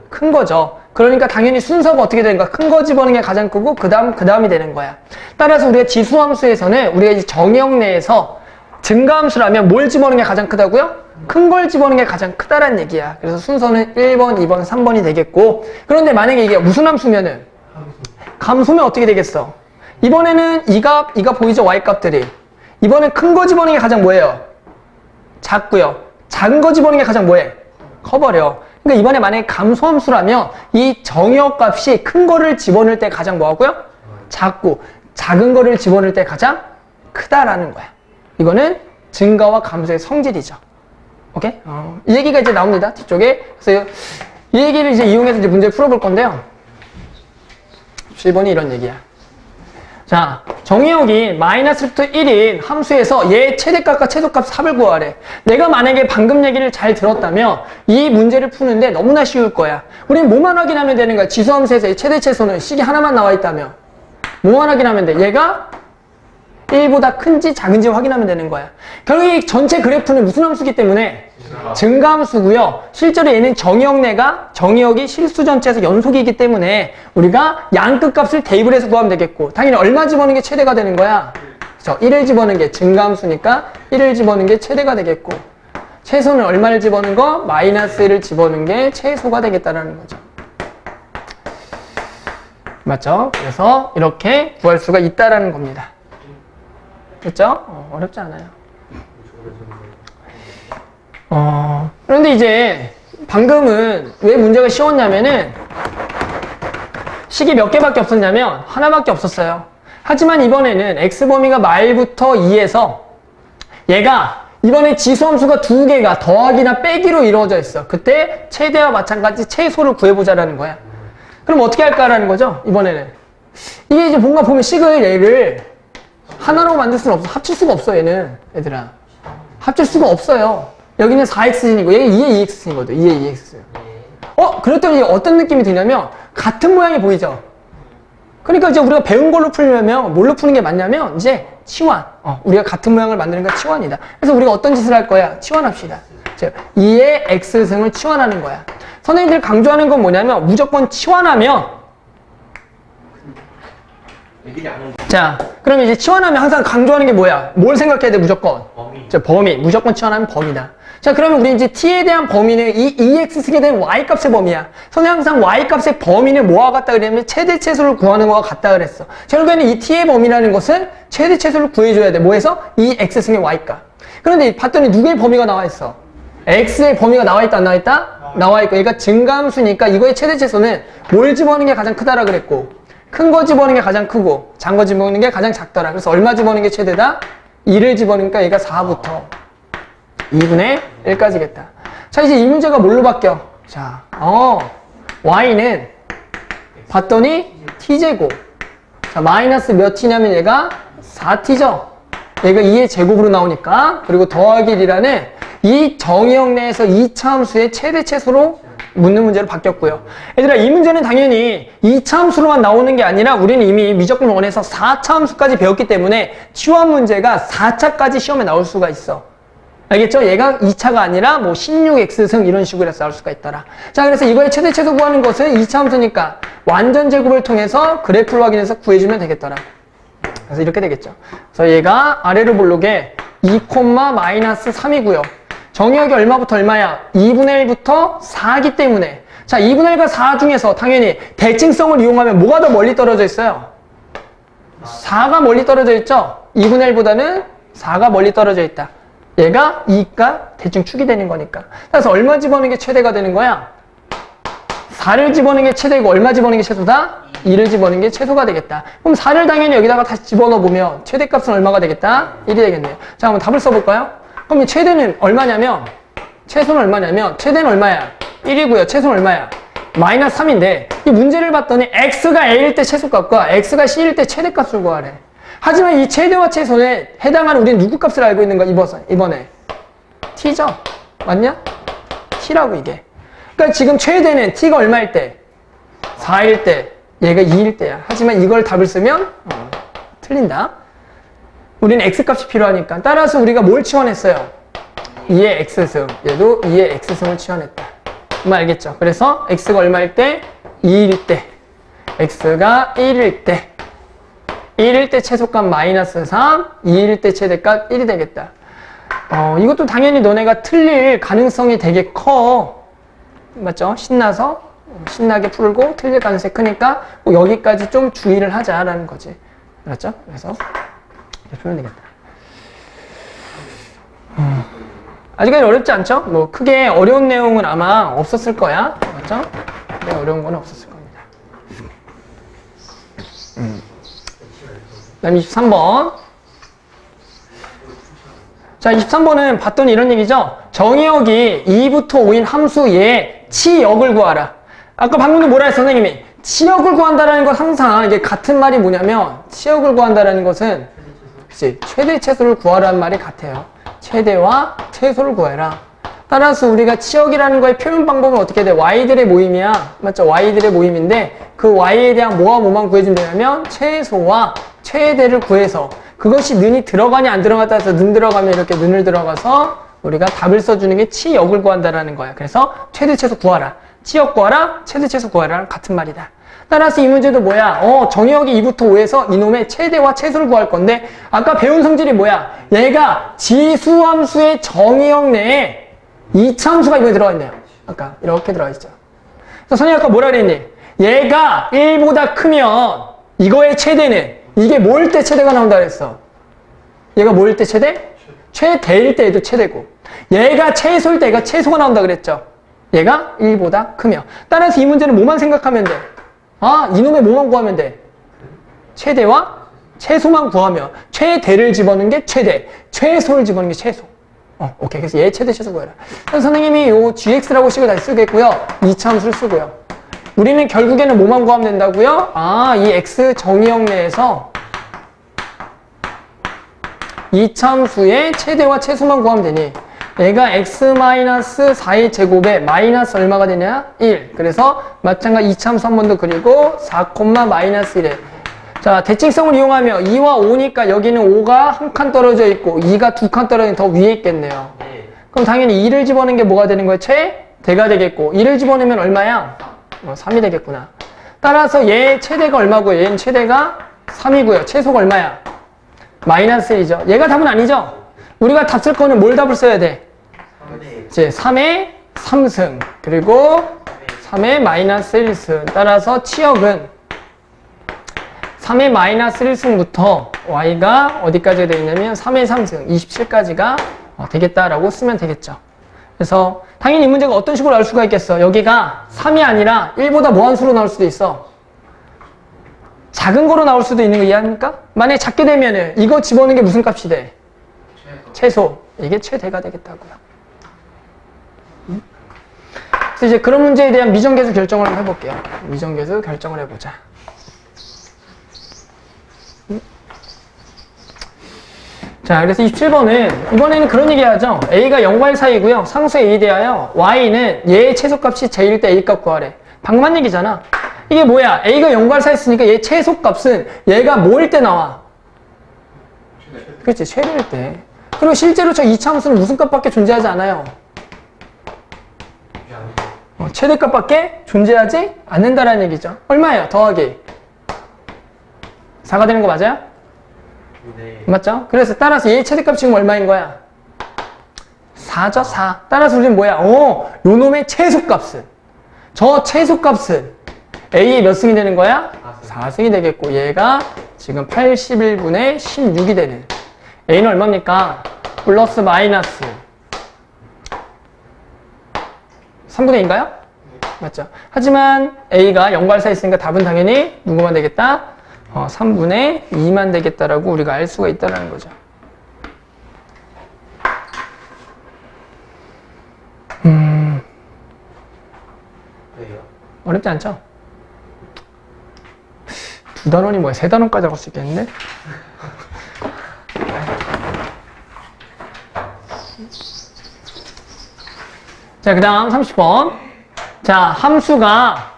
큰 거죠. 그러니까 당연히 순서가 어떻게 되는가? 큰 거 집어넣는 게 가장 크고 그 다음이 되는 거야. 따라서 우리가 지수함수에서는 우리가 이제 정의역 내에서 증가함수라면 뭘 집어넣는 게 가장 크다고요? 큰 걸 집어넣는 게 가장 크다란 얘기야. 그래서 순서는 1번, 2번, 3번이 되겠고 그런데 만약에 이게 무슨 함수면은 감소면 어떻게 되겠어? 이번에는 이 값 보이죠? y값들이. 이번엔 큰 거 집어넣는 게 가장 뭐예요? 작고요. 작은 거 집어넣는 게 가장 뭐해? 커버려. 그러니까 이번에 만약에 감소함수라면 이 정의역 값이 큰 거를 집어넣을 때 가장 뭐하고요? 작고 작은 거를 집어넣을 때 가장 크다라는 거야. 이거는 증가와 감소의 성질이죠. 오케이? 이 얘기가 이제 나옵니다. 뒤쪽에. 그래서 이 얘기를 이제 이용해서 이제 문제를 풀어볼 건데요. 7번이 이런 얘기야. 자, 정의역이 마이너스부터 1인 함수에서 얘 최대값과 최소값 삽을 구하래. 내가 만약에 방금 얘기를 잘 들었다면 이 문제를 푸는데 너무나 쉬울 거야. 우린 뭐만 확인하면 되는 거야? 지수함수에서 최대 최소는 식이 하나만 나와 있다면 뭐만 확인하면 돼? 얘가 1보다 큰지 작은지 확인하면 되는 거야. 결국 이 전체 그래프는 무슨 함수기 때문에? 증가함수고요. 실제로 얘는 정의역이 실수 전체에서 연속이기 때문에 우리가 양끝 값을 대입을 해서 구하면 되겠고 당연히 얼마 집어넣는 게 최대가 되는 거야? 그렇죠? 1을 집어넣는 게 증가함수니까 1을 집어넣는 게 최대가 되겠고 최소는 얼마를 집어넣는 거? 마이너스 1을 집어넣는 게 최소가 되겠다는 거죠. 맞죠? 그래서 이렇게 구할 수가 있다라는 겁니다. 됐죠? 어렵지 않아요. 그런데 이제 방금은 왜 문제가 쉬웠냐면은 식이 몇 개밖에 없었냐면 하나밖에 없었어요. 하지만 이번에는 x범위가 말부터 2에서 얘가 이번에 지수함수가 2개가 더하기나 빼기로 이루어져 있어. 그때 최대와 마찬가지 최소를 구해보자라는 거야. 그럼 어떻게 할까라는 거죠? 이번에는 이게 이제 뭔가 보면 식을 얘를 하나로 만들 수는 없어. 합칠 수가 없어 얘는. 얘들아 합칠 수가 없어요. 여기는 4x진이고 얘는 2의 2x진이거든. 2의 2x. 그랬더니 어떤 느낌이 드냐면 같은 모양이 보이죠? 그러니까 이제 우리가 배운 걸로 풀려면 뭘로 푸는 게 맞냐면 이제 치환. 우리가 같은 모양을 만드는 건 치환이다. 그래서 우리가 어떤 짓을 할 거야? 치환합시다. 즉 2의 x승을 치환하는 거야. 선생님들 강조하는 건 뭐냐면 무조건 치환하면 자, 그럼 이제 치환하면 항상 강조하는 게 뭐야? 뭘 생각해야 돼, 무조건? 범위. 자, 범위. 무조건 치환하면 범위다. 자, 그러면 우리 이제 t에 대한 범위는 이 2x승에 대한 y값의 범위야. 선생님 항상 y값의 범위는 뭐와 같다 그러냐면 최대 최소를 구하는 거와 같다 그랬어. 결국에는 이 t의 범위라는 것은 최대 최소를 구해줘야 돼. 뭐해서? 이 x승의 y값. 그런데 봤더니 누구의 범위가 나와 있어? x의 범위가 나와 있다, 안 나와 있다? 나와 있고. 그러니까 증가함수니까 이거의 최대 최소는 뭘 집어넣는 게 가장 크다라 그랬고. 큰 거 집어넣는 게 가장 크고 작은 거 집어넣는 게 가장 작더라. 그래서 얼마 집어넣는 게 최대다? 2를 집어넣으니까 얘가 4부터 2분의 1까지겠다. 자, 이제 이 문제가 뭘로 바뀌어? 자, y는 봤더니 t제곱. 자, 마이너스 몇 t냐면 얘가 4t죠. 얘가 2의 제곱으로 나오니까. 그리고 더하기 1이라는 이 정의역 내에서 2차 함수의 최대 최소로 묻는 문제로 바뀌었고요. 얘들아, 이 문제는 당연히 2차 함수로만 나오는 게 아니라 우리는 이미 미적분 원에서 4차 함수까지 배웠기 때문에 치환 문제가 4차까지 시험에 나올 수가 있어. 알겠죠? 얘가 2차가 아니라 뭐 16x승 이런 식으로 해서 나올 수가 있더라. 자, 그래서 이거의 최대 최소 구하는 것은 2차 함수니까 완전 제곱을 통해서 그래프를 확인해서 구해주면 되겠더라. 그래서 이렇게 되겠죠. 그래서 얘가 아래로 볼록에 2, 마이너스 3이고요. 정의역이 얼마부터 얼마야? 2분의 1부터 4기 때문에. 자, 2분의 1과 4 중에서 당연히 대칭성을 이용하면 뭐가 더 멀리 떨어져 있어요? 4가 멀리 떨어져 있죠? 2분의 1보다는 4가 멀리 떨어져 있다. 얘가 2가 대칭 축이 되는 거니까. 그래서 얼마 집어넣는 게 최대가 되는 거야? 4를 집어넣는 게 최대고 얼마 집어넣는 게 최소다? 2를 집어넣는 게 최소가 되겠다. 그럼 4를 당연히 여기다가 다시 집어넣어 보면 최대값은 얼마가 되겠다? 1이 되겠네요. 자, 한번 답을 써볼까요? 그럼 최대는 얼마냐면, 최소는 얼마냐면, 최대는 얼마야? 1이고요. 최소는 얼마야? 마이너스 3인데, 이 문제를 봤더니 x가 a일 때 최소값과 x가 c일 때 최대값을 구하래. 하지만 이 최대와 최소에 해당하는 우리는 누구 값을 알고 있는 거야, 이번에? t죠? 맞냐? t라고 이게. 그러니까 지금 최대는 t가 얼마일 때? 4일 때, 얘가 2일 때야. 하지만 이걸 답을 쓰면 틀린다. 우리는 x값이 필요하니까. 따라서 우리가 뭘 치환했어요? 2의 x승. 얘도 2의 x승을 치환했다. 그 말 알겠죠? 그래서 x가 얼마일 때? 2일 때. x가 1일 때. 1일 때 최소값 마이너스 3, 2일 때 최대값 1이 되겠다. 이것도 당연히 너네가 틀릴 가능성이 되게 커. 맞죠? 신나게 풀고 틀릴 가능성이 크니까 뭐 여기까지 좀 주의를 하자라는 거지. 맞죠? 그래서 풀면 되겠다. 아직까지 어렵지 않죠? 뭐 크게 어려운 내용은 아마 없었을 거야. 맞죠? 네, 어려운 건 없었을 겁니다. 그다음 23번. 자, 23번은 봤더니 이런 얘기죠. 정의역이 2부터 5인 함수의 치역을 구하라. 아까 방금도 뭐라 했어, 선생님이? 치역을 구한다라는 건 항상 이게 같은 말이 뭐냐면 치역을 구한다라는 것은 그치, 최대 최소를 구하라는 말이 같아요. 최대와 최소를 구해라. 따라서 우리가 치역이라는 거의 표현 방법은 어떻게 돼? y들의 모임이야. 맞죠? y들의 모임인데 그 y에 대한 뭐와 뭐만 구해주면 되냐면 최소와 최대를 구해서 그것이 는이 들어가냐 안 들어가다 해서 는 들어가면 이렇게 는을 들어가서 우리가 답을 써주는 게 치역을 구한다라는 거야. 그래서 최대 최소 구하라. 치역 구하라, 최대 최소 구하라랑 같은 말이다. 따라서 이 문제도 뭐야? 정의역이 2부터 5에서 이놈의 최대와 최소를 구할 건데 아까 배운 성질이 뭐야? 얘가 지수함수의 정의역 내에 2차 함수가 이번에 들어가 있네요. 아까 이렇게 들어가 있죠. 그래서 선생님 아까 뭐라 그랬니? 얘가 1보다 크면 이거의 최대는 이게 뭐일 때 최대가 나온다 그랬어? 얘가 뭐일 때 최대? 최대일 때 얘도 최대고 얘가 최소일 때 얘가 최소가 나온다 그랬죠? 얘가 1보다 크면. 따라서 이 문제는 뭐만 생각하면 돼? 이놈의 뭐만 구하면 돼? 최대와 최소만 구하면 최대를 집어넣는 게 최대, 최소를 집어넣는 게 최소. 오케이. 그래서 얘 최대 최소 구해라. 그래서 선생님이 요 gx라고 식을 다시 쓰겠고요. 2차 함수를 쓰고요. 우리는 결국에는 뭐만 구하면 된다고요? 이 x 정의역 내에서 2차 함수의 최대와 최소만 구하면 되니 얘가 x-4의 제곱에 마이너스 얼마가 되냐? 1. 그래서 마찬가지 2차 함수 한 번 더 그리고 4, 마이너스 1에 자, 대칭성을 이용하면 2와 5니까 여기는 5가 한 칸 떨어져 있고 2가 두 칸 떨어져 더 위에 있겠네요. 그럼 당연히 2를 집어넣는 게 뭐가 되는 거야? 최대가 되겠고 2를 집어넣으면 얼마야? 3이 되겠구나. 따라서 얘 최대가 얼마고요? 얘는 최대가 3이고요. 최소가 얼마야? 마이너스 1이죠. 얘가 답은 아니죠? 우리가 답 쓸 거는 뭘 답을 써야 돼? 이제 3의 3승 그리고 3의 마이너스 1승. 따라서 치역은 3의 마이너스 1승부터 y가 어디까지 되어 있냐면 3의 3승 27까지가 되겠다라고 쓰면 되겠죠. 그래서 당연히 이 문제가 어떤 식으로 나올 수가 있겠어. 여기가 3이 아니라 1보다 뭐한 수로 나올 수도 있어. 작은 거로 나올 수도 있는 거 이해합니까? 만약에 작게 되면은 이거 집어넣는 게 무슨 값이 돼? 최소. 이게 최대가 되겠다고요. 그래서 이제 그런 문제에 대한 미정계수 결정을 한번 해볼게요. 미정계수 결정을 해보자. 자, 그래서 27번은 이번에는 그런 얘기 하죠. a가 0과 1 사이고요. 상수 a 대하여 y는 얘의 최소값이 제일 때 a 값 구하래. 방금 한 얘기잖아. 이게 뭐야? a가 0과 1 사이 있으니까 얘 최소값은 얘가 뭐일 때 나와? 그렇지, 최대일 때. 그리고 실제로 저 이차함수는 무슨 값밖에 존재하지 않아요? 최대값밖에 존재하지 않는다라는 얘기죠. 얼마예요? 더하기 4가 되는 거 맞아요? 네. 맞죠? 그래서 따라서 얘의 최대값 지금 얼마인 거야? 4죠, 4. 따라서 우리는 뭐야? 요 놈의 최소값은 저 최소값은 a의 몇 승이 되는 거야? 4승이 되겠고 얘가 지금 81분의 16이 되는 a는 얼마입니까? 플러스 마이너스 3분의 2인가요? 맞죠? 하지만 a가 0과 1 사이 있으니까 답은 당연히 누구만 되겠다? 3분의 2만 되겠다라고 우리가 알 수가 있다는 거죠. 왜요? 어렵지 않죠? 두 단원이 뭐야? 세 단원까지 할 수 있겠는데? 자, 그 다음 30번. 자, 함수가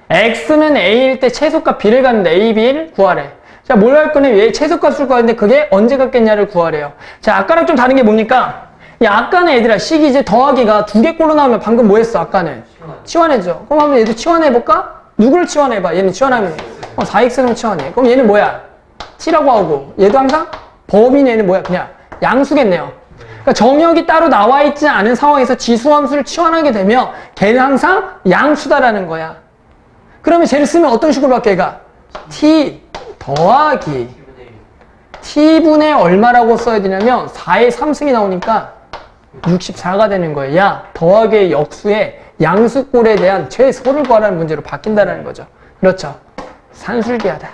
x는 a일 때 최소값 b를 갖는데 a, b를 구하래. 자, 뭘 할 거냐? 얘 최소값을 구하는데 그게 언제 갖겠냐를 구하래요. 자, 아까랑 좀 다른 게 뭡니까? 야, 아까는 얘들아, 식이 이제 더하기가 두 개 꼴로 나오면 방금 뭐 했어? 아까는? 치환해줘. 그럼 한번 얘도 치환해볼까? 누구를 치환해봐? 얘는 치환하면 4x는 치환해. 그럼 얘는 뭐야? t라고 하고 얘도 항상 범인 얘는 뭐야? 그냥 양수겠네요. 그러니까 정역이 따로 나와 있지 않은 상황에서 지수함수를 치환하게 되면 걔는 항상 양수다라는 거야. 그러면 쟤를 쓰면 어떤 식으로 바뀌어? 얘가 t 더하기 t분의 얼마라고 써야 되냐면 4의 3승이 나오니까 64가 되는 거예요. 야, 더하기의 역수의 양수꼴에 대한 최소를 구하라는 문제로 바뀐다는 거죠. 그렇죠. 산술기하다.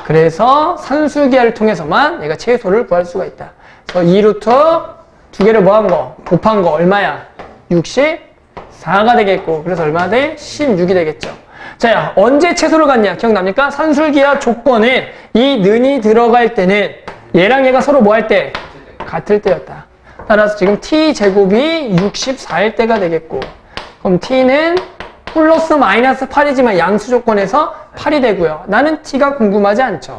그래서 산술기하를 통해서만 얘가 최소를 구할 수가 있다. 그래서 2루트 두 개를 뭐 한 거? 곱한 거 얼마야? 64가 되겠고 그래서 얼마 돼? 16이 되겠죠. 자, 언제 최소를 갖냐? 기억납니까? 산술기하 조건은 이 는이 들어갈 때는 얘랑 얘가 서로 뭐 할 때? 같을 때였다. 따라서 지금 t제곱이 64일 때가 되겠고 그럼 t는 플러스 마이너스 8이지만 양수 조건에서 8이 되고요. 나는 t가 궁금하지 않죠.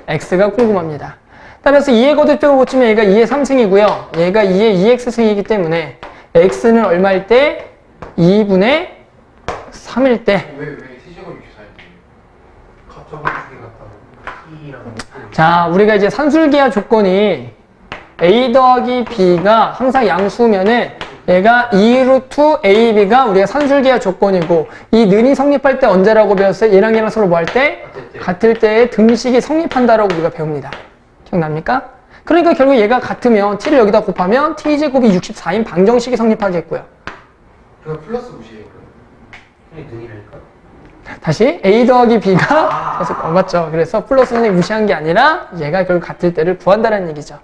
x가 궁금합니다. 따라서 2의 거듭적으로 고치면 얘가 2의 3승이고요. 얘가 2의 2x승이기 때문에 x는 얼마일 때? 2분의 3일 때. 왜 세제곱 64인데? 갑자기 두개 같다고 T랑 자, 우리가 이제 산술기하 조건이 a 더하기 b가 항상 양수면은 얘가 2루트 ab가 우리가 산술기하 조건이고 이 는이 성립할 때 언제라고 배웠어요? 얘랑 얘랑 서로 뭐 할 때? 같을 때에 등식이 성립한다라고 우리가 배웁니다. 기억납니까? 그러니까 결국 얘가 같으면 t를 여기다 곱하면 t제곱이 64인 방정식이 성립하겠고요. 그럼 플러스 무시해요 그럼? 능이랄까? 다시 a 더하기 b가 계속 맞죠? 그래서 플러스는 무시한 게 아니라 얘가 결국 같을 때를 구한다는 얘기죠.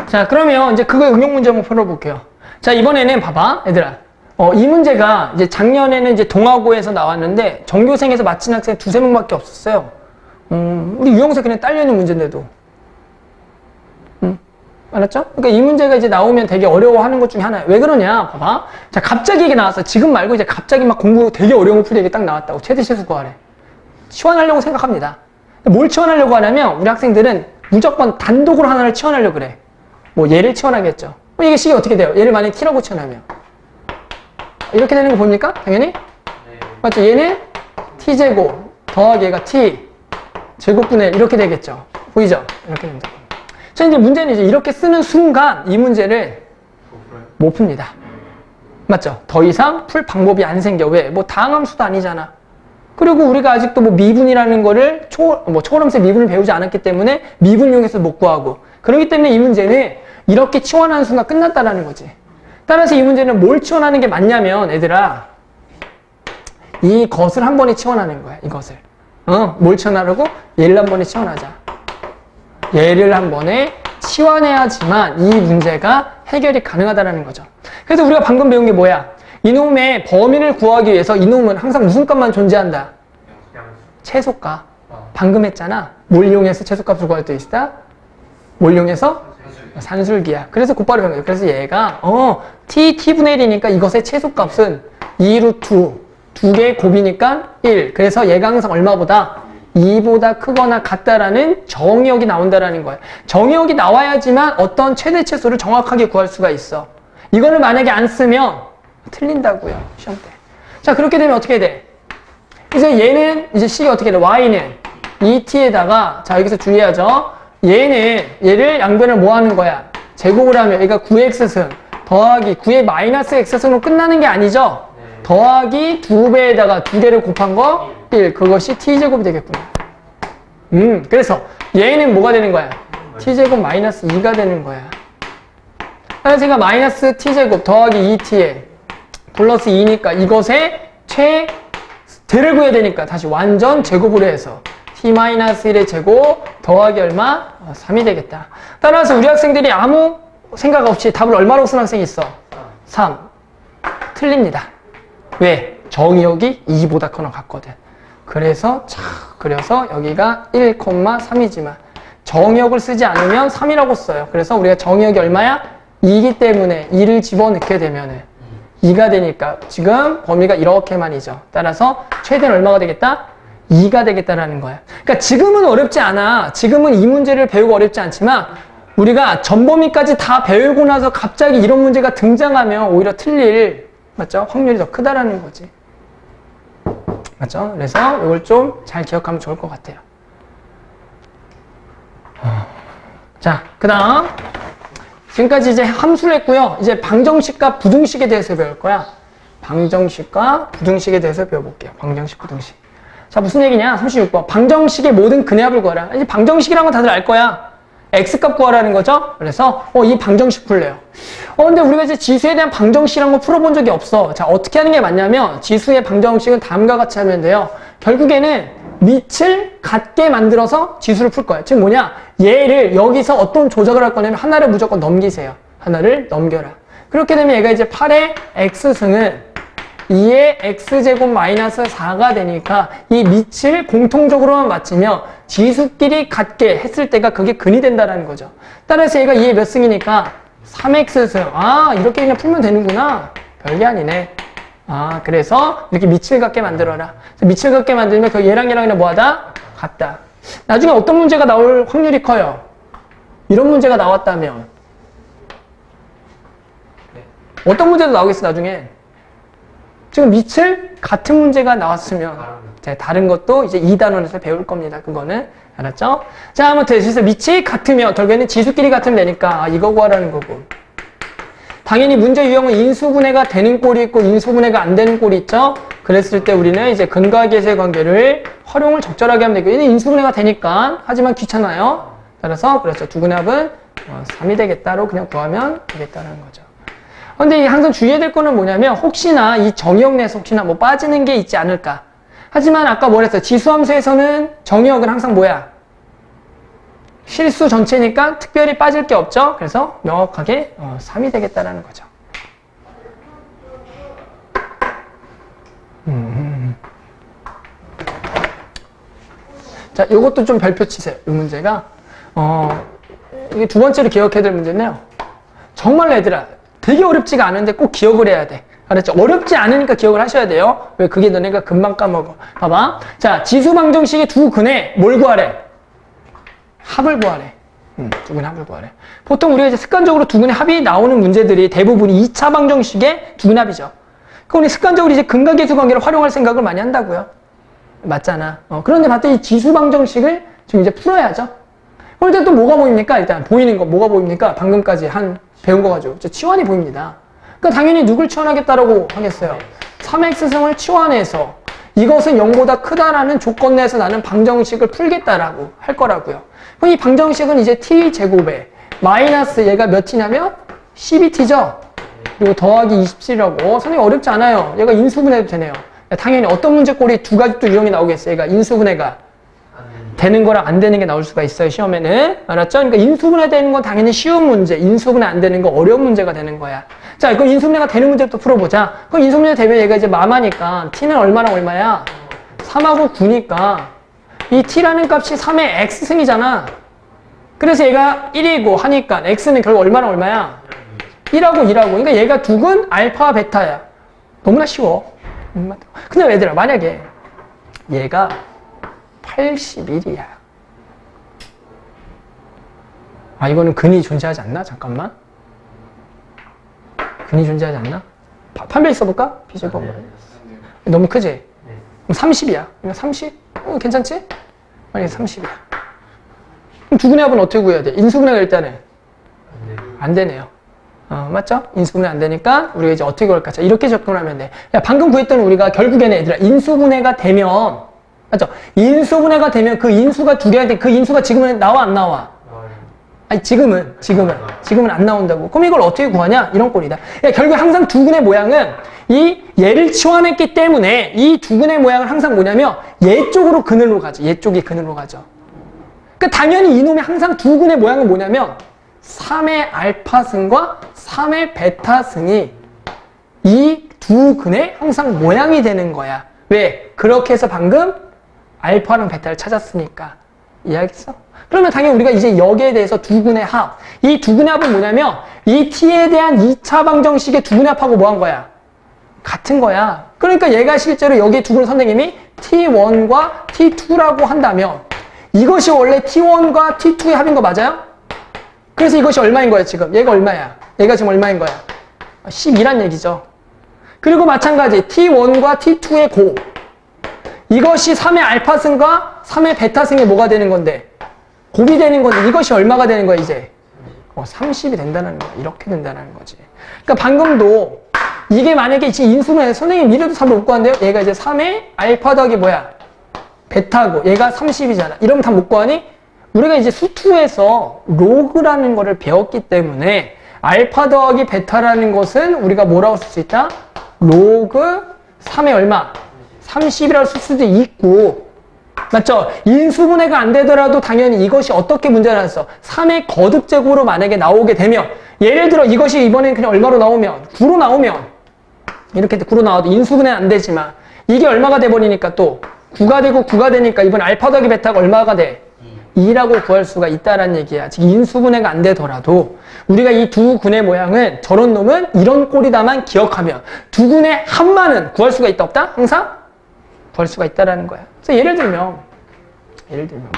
자, 그러면 이제 그거 응용 문제 한번 풀어볼게요. 자, 이번에는 봐봐, 얘들아. 이 문제가 이제 작년에는 이제 동아고에서 나왔는데 전교생에서 맞힌 학생 두세 명밖에 없었어요. 우리 유형세 그냥 딸려있는 문제인데도. 알았죠? 그러니까 이 문제가 이제 나오면 되게 어려워하는 것 중에 하나예요. 왜 그러냐? 봐봐. 자, 갑자기 이게 나왔어. 지금 말고 이제 갑자기 막 공부 되게 어려운 풀이 이게 딱 나왔다고. 최대치수 구하래. 치환하려고 생각합니다. 뭘 치환하려고 하냐면 우리 학생들은 무조건 단독으로 하나를 치환하려고 그래. 뭐 얘를 치환하겠죠. 그럼 이게 식이 어떻게 돼요? 얘를 만약에 t라고 치환하면 이렇게 되는 거 보입니까? 당연히? 네. 맞죠? 얘는 t제곱 더하기 얘가 t 제곱분의 1 이렇게 되겠죠. 보이죠? 이렇게 됩니다. 자, 이제 문제는 이제 이렇게 쓰는 순간 이 문제를 못 풉니다. 맞죠? 더 이상 풀 방법이 안 생겨. 왜? 뭐 다항함수도 아니잖아. 그리고 우리가 아직도 뭐 미분이라는 거를 초고람수의 미분을 배우지 않았기 때문에 미분용에서 못 구하고, 그렇기 때문에 이 문제는 이렇게 치환하는 순간 끝났다라는 거지. 따라서 이 문제는 뭘 치환하는 게 맞냐면 얘들아, 이것을 한 번에 치환하는 거야. 이것을 뭘 치환하라고? 얘를 한 번에 치환하자. 얘를 한 번에 치환해야지만 이 문제가 해결이 가능하다는 거죠. 그래서 우리가 방금 배운 게 뭐야? 이놈의 범위를 구하기 위해서 이놈은 항상 무슨 값만 존재한다? 최소값. 방금 했잖아. 뭘 이용해서 최소값을 구할 수 있다? 뭘 이용해서? 산술기야. 그래서 곧바로 배운 거예요. 그래서 얘가 t분의 1이니까 이것의 최소값은 2루트 2개의 곱이니까 1. 그래서 얘가 항상 얼마보다? 2보다 크거나 같다라는 정의역이 나온다라는 거예요. 정의역이 나와야지만 어떤 최대치수를 정확하게 구할 수가 있어. 이거를 만약에 안 쓰면 틀린다고요. 시험 때. 자, 그렇게 되면 어떻게 돼? 이제 얘는 이제 식이 어떻게 돼? y는 2t에다가 자, 여기서 주의하죠. 얘를 양변을 뭐 하는 거야? 제곱을 하면 얘가 9x승 더하기 9의 마이너스 x승으로 끝나는 게 아니죠? 더하기 2배에다가 2개를 곱한 거 1. 그것이 t제곱이 되겠구나. 그래서 얘는 뭐가 되는 거야? t제곱 마이너스 2가 되는 거야. 그래서 제가 마이너스 t제곱 더하기 2t에 플러스 2니까 이것의 최대를 구해야 되니까 다시 완전 제곱으로 해서 t-1의 제곱 더하기 얼마? 3이 되겠다. 따라서 우리 학생들이 아무 생각 없이 답을 얼마로 쓴 학생이 있어? 3. 틀립니다. 왜? 정의역이 2보다 커나 같거든. 그래서 그려서 여기가 1,3이지만 정의역을 쓰지 않으면 3이라고 써요. 그래서 우리가 정의역이 얼마야? 2이기 때문에 2를 집어넣게 되면은 2가 되니까 지금 범위가 이렇게만이죠. 따라서 최대는 얼마가 되겠다? 2가 되겠다라는 거야. 그러니까 지금은 어렵지 않아. 지금은 이 문제를 배우고 어렵지 않지만 우리가 전범위까지 다 배우고 나서 갑자기 이런 문제가 등장하면 오히려 틀릴 맞죠? 확률이 더 크다라는 거지. 맞죠? 그래서 이걸 좀 잘 기억하면 좋을 것 같아요. 자, 그 다음 지금까지 이제 함수를 했고요. 이제 방정식과 부등식에 대해서 배울 거야. 방정식과 부등식에 대해서 배워볼게요. 방정식, 부등식. 자, 무슨 얘기냐? 36번. 방정식의 모든 근해합을 구하라. 이제 방정식이란 건 다들 알 거야. x값 구하라는 거죠? 그래서 이 방정식 풀래요. 근데 우리가 이제 지수에 대한 방정식이란 거 풀어본 적이 없어. 자, 어떻게 하는 게 맞냐면 지수의 방정식은 다음과 같이 하면 돼요. 결국에는 밑을 같게 만들어서 지수를 풀 거예요. 즉 뭐냐? 얘를 여기서 어떤 조작을 할 거냐면 하나를 무조건 넘기세요. 하나를 넘겨라. 그렇게 되면 얘가 이제 8의 x승은 2의 x제곱 마이너스 4가 되니까 이 밑을 공통적으로만 맞추면 지수끼리 같게 했을 때가 그게 근이 된다는 거죠. 따라서 얘가 2의 몇 승이니까 3x승. 아, 이렇게 그냥 풀면 되는구나. 별게 아니네. 아, 그래서 이렇게 밑을 같게 만들어라. 밑을 같게 만들면 그 얘랑 뭐하다? 같다. 나중에 어떤 문제가 나올 확률이 커요? 이런 문제가 나왔다면 어떤 문제도 나오겠어 나중에? 지금 밑을 같은 문제가 나왔으면 다른 것도 이제 2단원에서 배울 겁니다. 그거는 알았죠? 자, 아무튼 그래서 밑이 같으면 결국에는 지수끼리 같으면 되니까 이거 구하라는 거고. 당연히 문제 유형은 인수분해가 되는 꼴이 있고 인수분해가 안 되는 꼴이 있죠? 그랬을 때 우리는 이제 근과 계수의 관계를 활용을 적절하게 하면 되고, 얘는 인수분해가 되니까 하지만 귀찮아요. 따라서 그렇죠. 두근합은 3이 되겠다로 그냥 구하면 되겠다는 거죠. 근데 항상 주의해야 될 거는 뭐냐면 혹시나 이 정의역 내에서 혹시나 뭐 빠지는 게 있지 않을까. 하지만 아까 뭐랬어요? 지수함수에서는 정의역은 항상 뭐야? 실수 전체니까 특별히 빠질 게 없죠. 그래서 명확하게 3이 되겠다라는 거죠. 자, 요것도 좀 별표 치세요. 이 문제가 이게 두 번째로 기억해야 될 문제는요. 정말 얘들아, 되게 어렵지가 않은데 꼭 기억을 해야 돼. 알았죠? 어렵지 않으니까 기억을 하셔야 돼요. 왜? 그게 너네가 금방 까먹어. 봐봐. 자, 지수 방정식의 두 근에 뭘 구하래? 합을 구하래. 두 근의 합을 구하래. 보통 우리가 이제 습관적으로 두 근의 합이 나오는 문제들이 대부분이 2차 방정식의 두 근 합이죠. 그럼 우리 습관적으로 이제 근각계수 관계를 활용할 생각을 많이 한다고요. 맞잖아. 그런데 봤더니 이 지수 방정식을 지금 이제 풀어야죠. 그럴 때 또 뭐가 보입니까? 일단 보이는 거 뭐가 보입니까? 방금까지 배운 거 가지고 치환이 보입니다. 그러니까 당연히 누굴 치환하겠다라고 하겠어요? 3x승을 치환해서 이것은 0보다 크다라는 조건 내에서 나는 방정식을 풀겠다라고 할 거라고요. 그럼 이 방정식은 이제 t제곱에 마이너스 얘가 몇 t냐면 12t죠? 그리고 더하기 27이라고. 선생님 어렵지 않아요. 얘가 인수분해도 되네요. 당연히 어떤 문제꼴이 두 가지 또 유형이 나오겠어요. 얘가 인수분해가 되는 거랑 안 되는 게 나올 수가 있어요. 시험에는. 알았죠? 그러니까 인수분해 되는 건 당연히 쉬운 문제, 인수분해 안 되는 거 어려운 문제가 되는 거야. 자, 그럼 인수분해가 되는 문제부터 풀어보자. 그럼 인수분해 되면 얘가 이제 마마니까 t는 얼마랑 얼마야? 3하고 9니까 이 t라는 값이 3의 x승이잖아. 그래서 얘가 1이고 하니까 x는 결국 얼마랑 얼마야? 1하고 2라고. 그러니까 얘가 두근 알파 베타야. 너무나 쉬워. 근데 얘들아, 만약에 얘가 81이야. 아, 이거는 근이 존재하지 않나? 잠깐만. 근이 존재하지 않나? 판별 써볼까? 비제곱. 너무 크지? 그럼 30이야. 그러니까 30? 괜찮지? 만약에 30이야. 그럼 두근의 합은 어떻게 구해야 돼? 인수분해가 일단은 안 되네요. 맞죠? 인수분해 안 되니까 우리가 이제 어떻게 구할까? 자, 이렇게 접근하면 돼. 야, 방금 구했던 우리가 결국에는 얘들아, 인수분해가 되면, 맞죠? 인수분해가 되면 그 인수가 두 개인데 그 인수가 지금은 나와 안 나와? 아니, 지금은 안 나온다고. 그럼 이걸 어떻게 구하냐? 이런 꼴이다. 야, 결국 항상 두근의 모양은 이 얘를 치환했기 때문에 이 두근의 모양은 항상 뭐냐면 얘 쪽으로 그늘로 가죠. 얘 쪽이 그늘로 가죠. 그러니까 당연히 이놈의 항상 두근의 모양은 뭐냐면 3의 알파승과 3의 베타승이 이 두 근의 항상 모양이 되는 거야. 왜? 그렇게 해서 방금 알파랑 베타를 찾았으니까. 이해하겠어? 그러면 당연히 우리가 이제 여기에 대해서 두 근의 합. 이 두 근의 합은 뭐냐면 이 t에 대한 2차 방정식의 두 근의 합하고 뭐 한 거야? 같은 거야. 그러니까 얘가 실제로 여기 두 근을 선생님이 t1과 t2라고 한다면 이것이 원래 t1과 t2의 합인 거 맞아요? 그래서 이것이 얼마인 거야, 지금? 얘가 얼마야? 얘가 지금 얼마인 거야? 12란 얘기죠. 그리고 마찬가지 t1과 t2의 고. 이것이 3의 알파승과 3의 베타승이 뭐가 되는 건데? 곱이 되는 건데 이것이 얼마가 되는 거야, 이제? 30이 된다는 거야. 이렇게 된다는 거지. 그러니까 방금도 이게 만약에 지금 인수분해, 선생님 이래도 3을 못 구한대요? 얘가 이제 3의 알파 더하기 뭐야? 베타고 얘가 30이잖아. 이러면 다 못 구하니? 우리가 이제 수투에서 로그라는 거를 배웠기 때문에 알파 더하기 베타라는 것은 우리가 뭐라고 쓸 수 있다? 로그 3의 얼마? 30이라고 쓸 수도 있고, 맞죠? 인수분해가 안 되더라도 당연히 이것이 어떻게 문제가 났어? 3의 거듭제곱으로 만약에 나오게 되면, 예를 들어 이것이 이번엔 그냥 얼마로 나오면? 9로 나오면, 이렇게 9로 나와도 인수분해 안 되지만, 이게 얼마가 돼버리니까 또 9가 되고 9가 되니까 이번 알파 더하기 베타가 얼마가 돼? 2라고 구할 수가 있다는 얘기야. 즉 인수분해가 안 되더라도 우리가 이 두 근의 모양은 저런 놈은 이런 꼴이다만 기억하면 두 근의 합만은 구할 수가 있다 없다? 항상 구할 수가 있다라는 거야. 그래서 예를 들면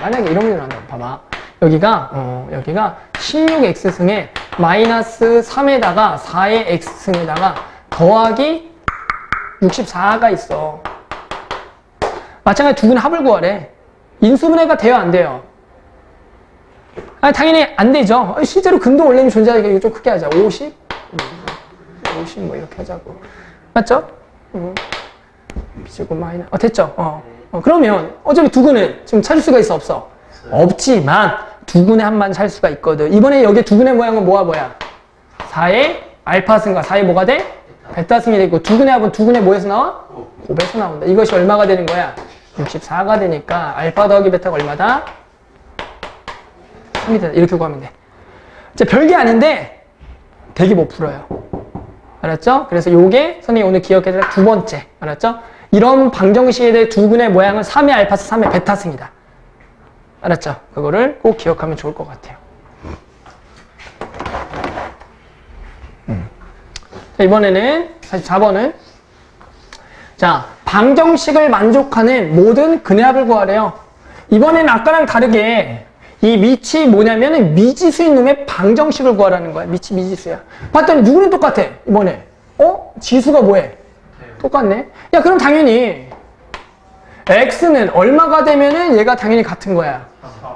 만약에 이런 문제 나온다. 봐봐. 여기가 16x승에 마이너스 3에다가 4의 x승에다가 더하기 64가 있어. 마찬가지로 두 근의 합을 구하래. 인수분해가 돼요, 안 돼요? 아니, 당연히 안 되죠. 실제로 근도 원래는 존재하니까 이거 좀 크게 하자. 50? 50 뭐 이렇게 하자고. 맞죠? 비제곱 마이너스. 됐죠? 그러면 어차피 두 근은 지금 찾을 수가 있어, 없어? 없지만 두 근의 합만 찾을 수가 있거든. 이번에 여기 두 근의 모양은 뭐야? 4의 알파승과 4의 뭐가 돼? 베타승이 되고 두 근의 합은 두 근의 뭐에서 나와? 곱에서 나온다. 이것이 얼마가 되는 거야? 64가 되니까 알파 더하기 베타가 얼마다? 3이 된다. 이렇게 구하면 돼. 진짜 별게 아닌데 되게 못 풀어요. 알았죠? 그래서 요게 선생님이 오늘 기억해야 될 두 번째. 알았죠? 이런 방정식에 대해 두 근의 모양은 3의 알파스 3의 베타승이다. 알았죠? 그거를 꼭 기억하면 좋을 것 같아요. 자, 이번에는 44번은 자, 방정식을 만족하는 모든 근해합을 구하래요. 이번에는 아까랑 다르게 이 밑이 뭐냐면은 미지수인 놈의 방정식을 구하라는 거야. 밑이 미지수야. 봤더니 누구는 똑같아, 이번에. 지수가 뭐해? 똑같네. 야, 그럼 당연히 x는 얼마가 되면은 얘가 당연히 같은 거야.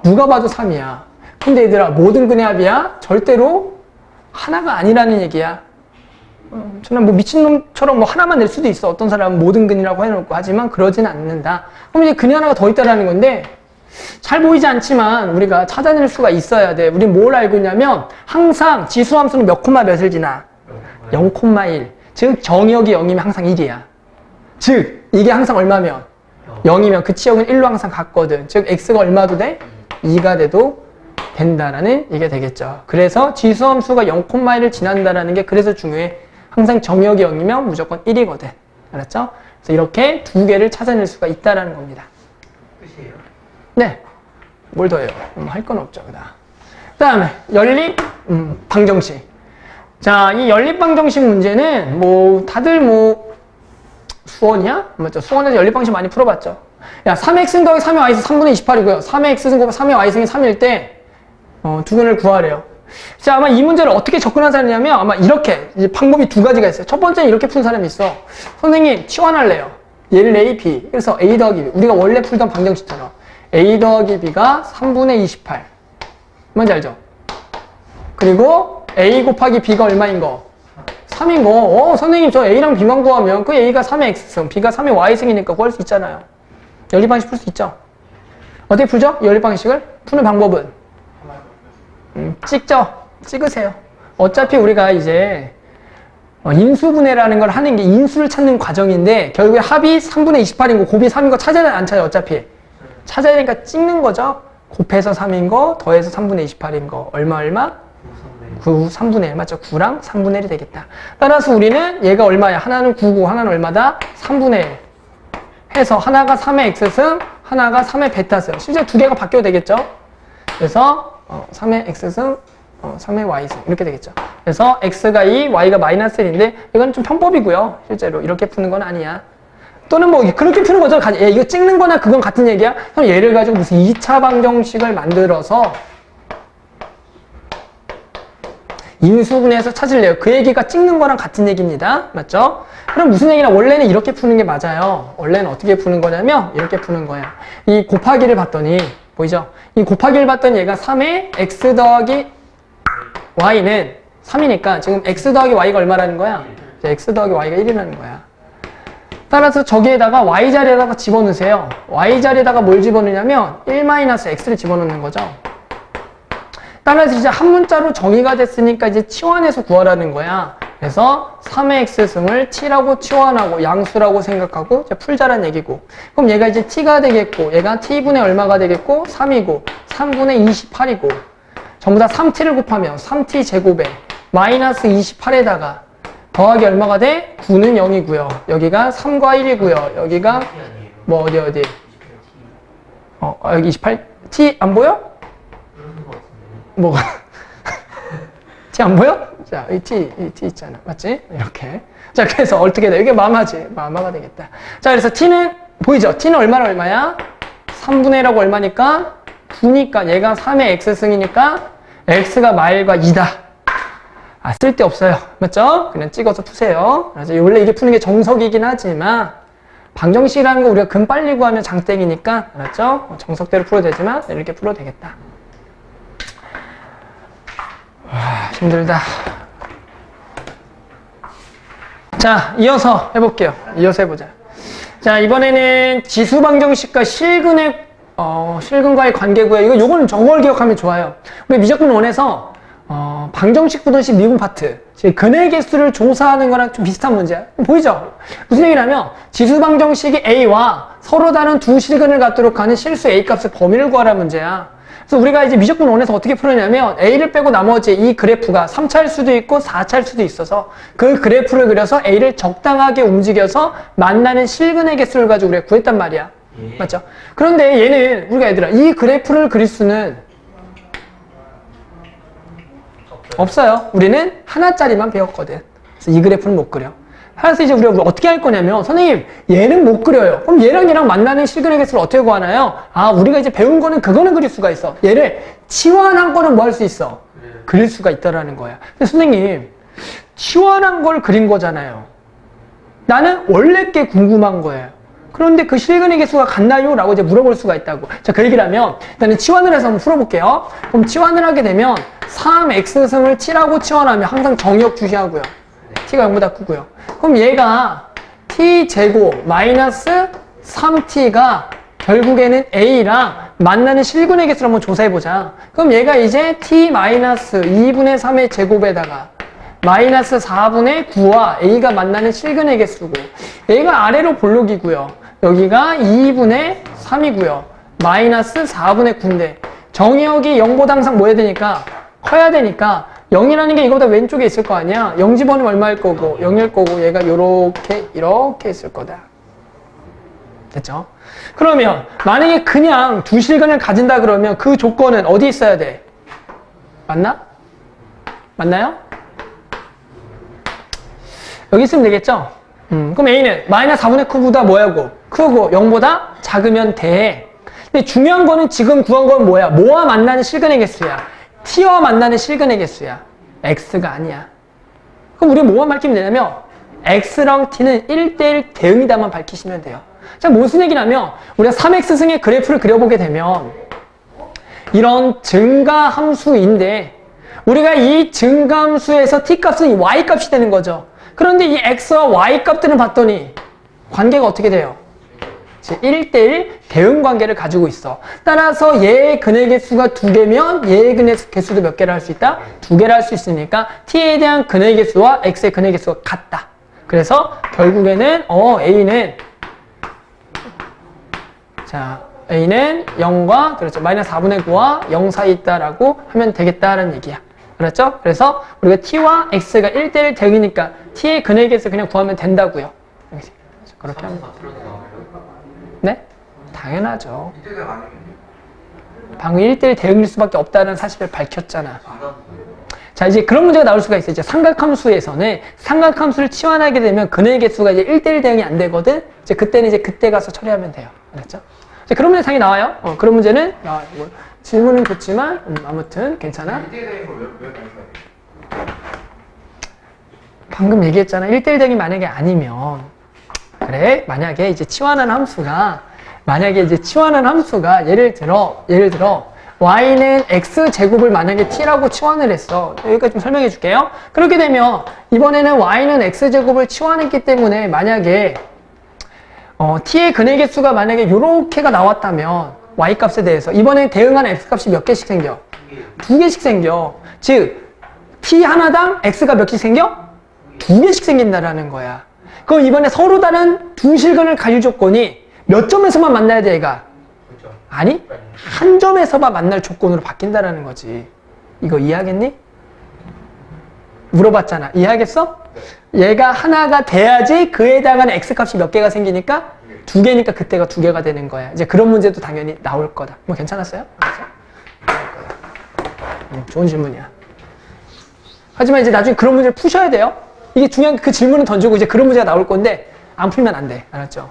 누가 봐도 3이야. 근데 얘들아, 모든 근해합이야? 절대로 하나가 아니라는 얘기야. 저는 뭐 미친놈처럼 뭐 하나만 낼 수도 있어. 어떤 사람은 모든 근이라고 해놓고. 하지만 그러진 않는다. 그럼 이제 근이 하나가 더 있다라는 건데, 잘 보이지 않지만 우리가 찾아낼 수가 있어야 돼. 우린 뭘 알고 있냐면 항상 지수함수는 몇 콤마 몇을 지나? 0,1. 즉 정의역이 0이면 항상 1이야. 즉 이게 항상 얼마면? 0이면 그 치역은 1로 항상 같거든. 즉 x가 얼마도 돼? 2가 돼도 된다라는 얘기가 되겠죠. 그래서 지수함수가 0,1을 지난다라는 게 그래서 중요해. 항상 정의역이 0이면 무조건 1이거든. 알았죠? 그래서 이렇게 두 개를 찾아낼 수가 있다라는 겁니다. 끝이에요? 네. 뭘 더해요? 할 건 없죠. 그 다음에 연립 방정식. 자, 이 연립 방정식 문제는 뭐 다들 뭐 수원이야? 맞죠? 수원에서 연립 방식 많이 풀어봤죠. 야, 3x 더하기 3의 y승 3분의 28이고요. 3의 x승 곱하기 3의 y승이 3일 때 두 근을 구하래요. 자, 아마 이 문제를 어떻게 접근한 사람이냐면 아마 이렇게 방법이 두 가지가 있어요. 첫 번째는 이렇게 푸는 사람이 있어. 선생님, 치환할래요. 얘를 a, b. 그래서 a 더하기 b. 우리가 원래 풀던 방정식처럼 a 더하기 b가 3분의 28. 뭔지 알죠? 그리고 a 곱하기 b가 얼마인 거? 3인 거. 선생님, 저 a랑 b만 구하면 그 a가 3의 x승, b가 3의 y승이니까 구할 수 있잖아요. 연립방식 풀 수 있죠? 어떻게 풀죠? 연립방식을? 푸는 방법은? 찍죠? 찍으세요. 어차피 우리가 이제 인수분해라는 걸 하는 게 인수를 찾는 과정인데 결국에 합이 3분의 28인 거, 곱이 3인 거 찾아야 안 찾아요, 어차피. 찾아야 되니까 찍는 거죠. 곱해서 3인 거, 더해서 3분의 28인 거. 얼마? 9, 3분의 1. 맞죠? 9랑 3분의 1이 되겠다. 따라서 우리는 얘가 얼마야? 하나는 9고 하나는 얼마다? 3분의 1. 해서 하나가 3의 x승, 하나가 3의 베타승. 실제 두 개가 바뀌어도 되겠죠? 그래서 3의 x승, 3의 y승 이렇게 되겠죠. 그래서 x가 2, y가 마이너스 1인데 이건 좀 편법이고요. 실제로 이렇게 푸는 건 아니야. 또는 뭐 그렇게 푸는 거죠. 이거 찍는 거나 그건 같은 얘기야. 그럼 얘를 가지고 무슨 2차 방정식을 만들어서 인수분해해서 찾을래요. 그 얘기가 찍는 거랑 같은 얘기입니다. 맞죠? 그럼 무슨 얘기냐? 원래는 이렇게 푸는 게 맞아요. 원래는 어떻게 푸는 거냐면 이렇게 푸는 거야. 이 곱하기를 봤더니 보이죠? 이 곱하기를 봤더니 얘가 3의 x 더하기 y는 3이니까 지금 x 더하기 y가 얼마라는 거야? x 더하기 y가 1이라는 거야. 따라서 저기에다가 y 자리에다가 집어넣으세요. y 자리에다가 뭘 집어넣냐면 1-x를 집어넣는 거죠. 따라서 이제 한 문자로 정의가 됐으니까 이제 치환해서 구하라는 거야. 그래서 3의 x승을 t라고 치환하고 양수라고 생각하고 이제 풀자란 얘기고. 그럼 얘가 이제 t가 되겠고, 얘가 t분의 얼마가 되겠고, 3이고, 3분의 28이고, 전부 다 3t를 곱하면 3t 제곱에 마이너스 28에다가 더하기 얼마가 돼? 9는 0이고요. 여기가 3과 1이고요. 여기가 뭐 어디? 여기 28. t 안 보여? 뭐가? t 안 보여? 자, 이 t 있잖아. 맞지? 이렇게. 자, 그래서 어떻게 돼? 이게 마마지. 마마가 되겠다. 자, 그래서 t는, 보이죠? t는 얼마야? 3분의 1하고 얼마니까? 9니까 얘가 3의 x승이니까 x가 마일과 2다. 쓸데없어요. 맞죠? 그냥 찍어서 푸세요. 그래서 원래 이게 푸는 게 정석이긴 하지만 방정식이라는 거 우리가 금 빨리 구하면 장땡이니까 알았죠? 정석대로 풀어도 되지만 이렇게 풀어도 되겠다. 힘들다. 자, 이어서 해볼게요. 이어서 해보자. 자, 이번에는 지수 방정식과 실근과의 관계 구해. 요거는 저걸 기억하면 좋아요. 우리 미적분 원에서 방정식 부등식 미분 파트, 근해 개수를 조사하는 거랑 좀 비슷한 문제야. 보이죠? 무슨 얘기냐면 지수 방정식이 A와 서로 다른 두 실근을 갖도록 하는 실수 A 값의 범위를 구하라는 문제야. 그래서 우리가 이제 미적분 원에서 어떻게 풀었냐면 A를 빼고 나머지 이 그래프가 3차일 수도 있고 4차일 수도 있어서 그 그래프를 그려서 A를 적당하게 움직여서 만나는 실근의 개수를 가지고 우리가 구했단 말이야. 맞죠? 그런데 얘는 우리가 얘들아 이 그래프를 그릴 수는 없어요. 우리는 하나짜리만 배웠거든. 그래서 이 그래프는 못 그려. 그래서 이제 우리가 어떻게 할 거냐면, 선생님, 얘는 못 그려요. 그럼 얘랑 얘랑 만나는 실근의 개수를 어떻게 구하나요? 아, 우리가 이제 배운 거는 그거는 그릴 수가 있어. 얘를 치환한 거는 뭐 할 수 있어? 그릴 수가 있다라는 거야. 근데 선생님, 치환한 걸 그린 거잖아요. 나는 원래 게 궁금한 거예요. 그런데 그 실근의 개수가 같나요? 라고 이제 물어볼 수가 있다고. 자, 그 얘기를 하면, 일단은 치환을 해서 한번 풀어볼게요. 그럼 치환을 하게 되면, 3x승을 t라고 치환하면 항상 정의역 주시하고요. t가 0보다 크고요. 그럼 얘가 t제곱 마이너스 3t가 결국에는 a랑 만나는 실근의 개수를 한번 조사해보자. 그럼 얘가 이제 t 마이너스 2분의 3의 제곱에다가 마이너스 4분의 9와 a가 만나는 실근의 개수고, 얘가 아래로 볼록이고요. 여기가 2분의 3이고요. 마이너스 4분의 9인데 정의역이 0보다 항상 뭐 해야 되니까? 커야 되니까 0이라는 게 이거보다 왼쪽에 있을 거 아니야? 0 집어넣으면 얼마일 거고 0일 거고 얘가 이렇게 있을 거다. 됐죠? 그러면 만약에 그냥 두 실근을 가진다 그러면 그 조건은 어디 있어야 돼? 맞나? 맞나요? 여기 있으면 되겠죠? 그럼 A는 마이너스 4분의 9보다 뭐야고? 크고 0보다 작으면 돼. 근데 중요한 거는 지금 구한 건 뭐야? 뭐와 만나는 실근의 개수야? t와 만나는 실근의 개수야. x가 아니야. 그럼 우리가 뭐만 밝히면 되냐면 x랑 t는 1대1 대응이다만 밝히시면 돼요. 자, 무슨 얘기냐면 우리가 3x승의 그래프를 그려보게 되면 이런 증가함수인데 우리가 이 증가함수에서 t값은 y값이 되는 거죠. 그런데 이 x와 y값들을 봤더니 관계가 어떻게 돼요? 1대1 대응 관계를 가지고 있어. 따라서 얘의 근의 개수가 2개면 얘의 근의 개수도 몇 개를 할 수 있다? 2개를 할 수 있으니까 t에 대한 근의 개수와 x의 근의 개수가 같다. 그래서 결국에는 a는 자 a는 0과 그렇죠. 마이너스 4분의 9와 0 사이에 있다라고 하면 되겠다라는 얘기야. 알았죠? 그래서 우리가 t와 x가 1대1 대응이니까 t의 근의 개수 그냥 구하면 된다고요. 그렇게 하면 네? 당연하죠. 방금 1대1 대응일 수밖에 없다는 사실을 밝혔잖아. 자, 이제 그런 문제가 나올 수가 있어요. 이제 삼각함수에서는 삼각함수를 치환하게 되면 근의 개수가 이제 1대1 대응이 안 되거든? 이제 그때는 이제 그때 가서 처리하면 돼요. 알았죠? 이제 그런 문제 당연히 나와요. 그런 문제는, 뭐, 질문은 좋지만, 아무튼 괜찮아. 1대1 대응인 걸왜 방금 얘기했잖아. 1대1 대응이 만약에 아니면, 그래, 만약에 이제 치환한 함수가 예를 들어 y는 x제곱을 만약에 t라고 치환을 했어. 여기까지 좀 설명해 줄게요. 그렇게 되면 이번에는 y는 x제곱을 치환했기 때문에 만약에 t의 근의 개수가 만약에 요렇게가 나왔다면 y값에 대해서 이번에 대응하는 x값이 몇 개씩 생겨? 2개씩 생겨. 즉 t 하나당 x가 몇 개씩 생겨? 2개씩 생긴다라는 거야. 그럼 이번에 서로 다른 두 실근을 가질 조건이 몇 점에서만 만나야 돼, 얘가? 아니, 한 점에서만 만날 조건으로 바뀐다라는 거지. 이거 이해하겠니? 물어봤잖아. 이해하겠어? 얘가 하나가 돼야지 그에 해당하는 x값이 몇 개가 생기니까 2개니까 그때가 2개가 되는 거야. 이제 그런 문제도 당연히 나올 거다. 뭐 괜찮았어요? 좋은 질문이야. 하지만 이제 나중에 그런 문제를 푸셔야 돼요. 이게 중요한 그 질문을 던지고 이제 그런 문제가 나올 건데 안 풀면 안 돼. 알았죠?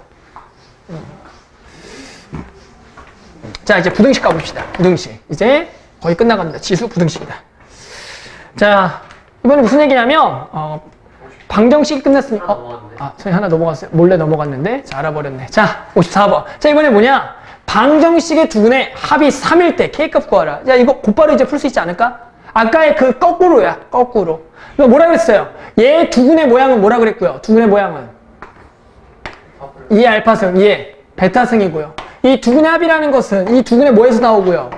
자, 이제 부등식 가봅시다. 부등식. 이제 거의 끝나갑니다. 지수 부등식이다. 자, 이번에 무슨 얘기냐면 방정식이 끝났으니까 선생님 하나 넘어갔어요. 몰래 넘어갔는데 자, 알아버렸네. 자, 54번. 자, 이번에 뭐냐? 방정식의 두근의 합이 3일 때 K값 구하라. 야, 이거 곧바로 이제 풀 수 있지 않을까? 아까의 그 거꾸로야. 거꾸로. 이거 뭐라 그랬어요? 얘 두근의 모양은 뭐라 그랬고요? 두근의 모양은 2의 알파승, 2의 베타승이고요. 이 두근의 합이라는 것은 이 두근의 뭐에서 나오고요?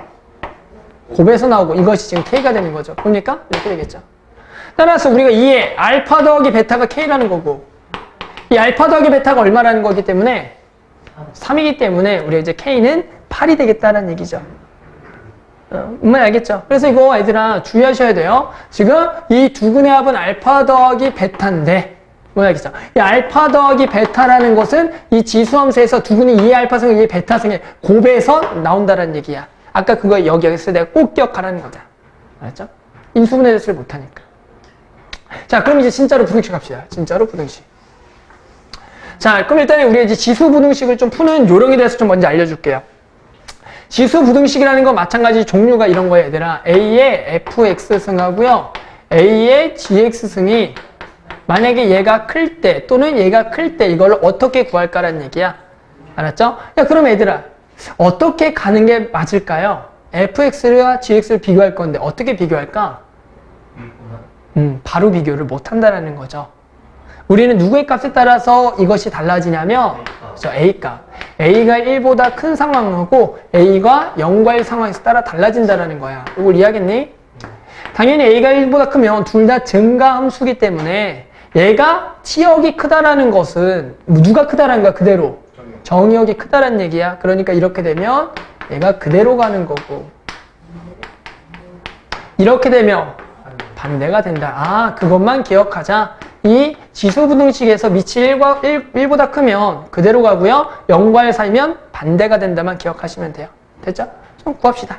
곱에서 나오고 이것이 지금 K가 되는 거죠. 봅니까? 이렇게 되겠죠. 따라서 우리가 2의 알파 더하기 베타가 K라는 거고 이 알파 더하기 베타가 얼마라는 거기 때문에 3이기 때문에 우리가 이제 K는 8이 되겠다는 얘기죠. 뭔말 알겠죠? 그래서 이거 얘들아 주의하셔야 돼요. 지금 이 두근의 합은 알파 더하기 베타인데 뭔 알겠죠? 이 알파 더하기 베타라는 것은 이 지수함수에서 두근이 2의 알파승, 2의 베타승의 곱에서 나온다는 얘기야. 아까 그거 여기서 내가 꼭 기억하라는 거다. 알았죠? 인수분해 대수를 못하니까. 자, 그럼 이제 진짜로 부등식 합시다. 진짜로 부등식. 자, 그럼 일단 우리 이제 지수 부등식을 좀 푸는 요령에 대해서 좀 먼저 알려줄게요. 지수 부등식이라는 건 마찬가지 종류가 이런 거예요, 얘들아. A의 fx승하고요. A의 gx승이 만약에 얘가 클 때 또는 얘가 클 때 이걸 어떻게 구할까라는 얘기야. 알았죠? 야, 그럼 얘들아, 어떻게 가는 게 맞을까요? fx와 gx를 비교할 건데 어떻게 비교할까? 바로 비교를 못 한다는 거죠. 우리는 누구의 값에 따라서 이것이 달라지냐면 그렇죠, A값. A가 1보다 큰 상황하고 A가 0과 1 상황에서 따라 달라진다는 거야. 이걸 이해하겠니? 당연히 A가 1보다 크면 둘 다 증가함수기 때문에 얘가 T역이 크다라는 것은 누가 크다라는 거야? 그대로. 정의역이 크다라는 얘기야. 그러니까 이렇게 되면 얘가 그대로 가는 거고 이렇게 되면 반대가 된다. 아, 그것만 기억하자. 이 지수부등식에서 밑이 1보다 크면 그대로 가고요. 0과 1 사이면 반대가 된다만 기억하시면 돼요. 됐죠? 좀 구합시다.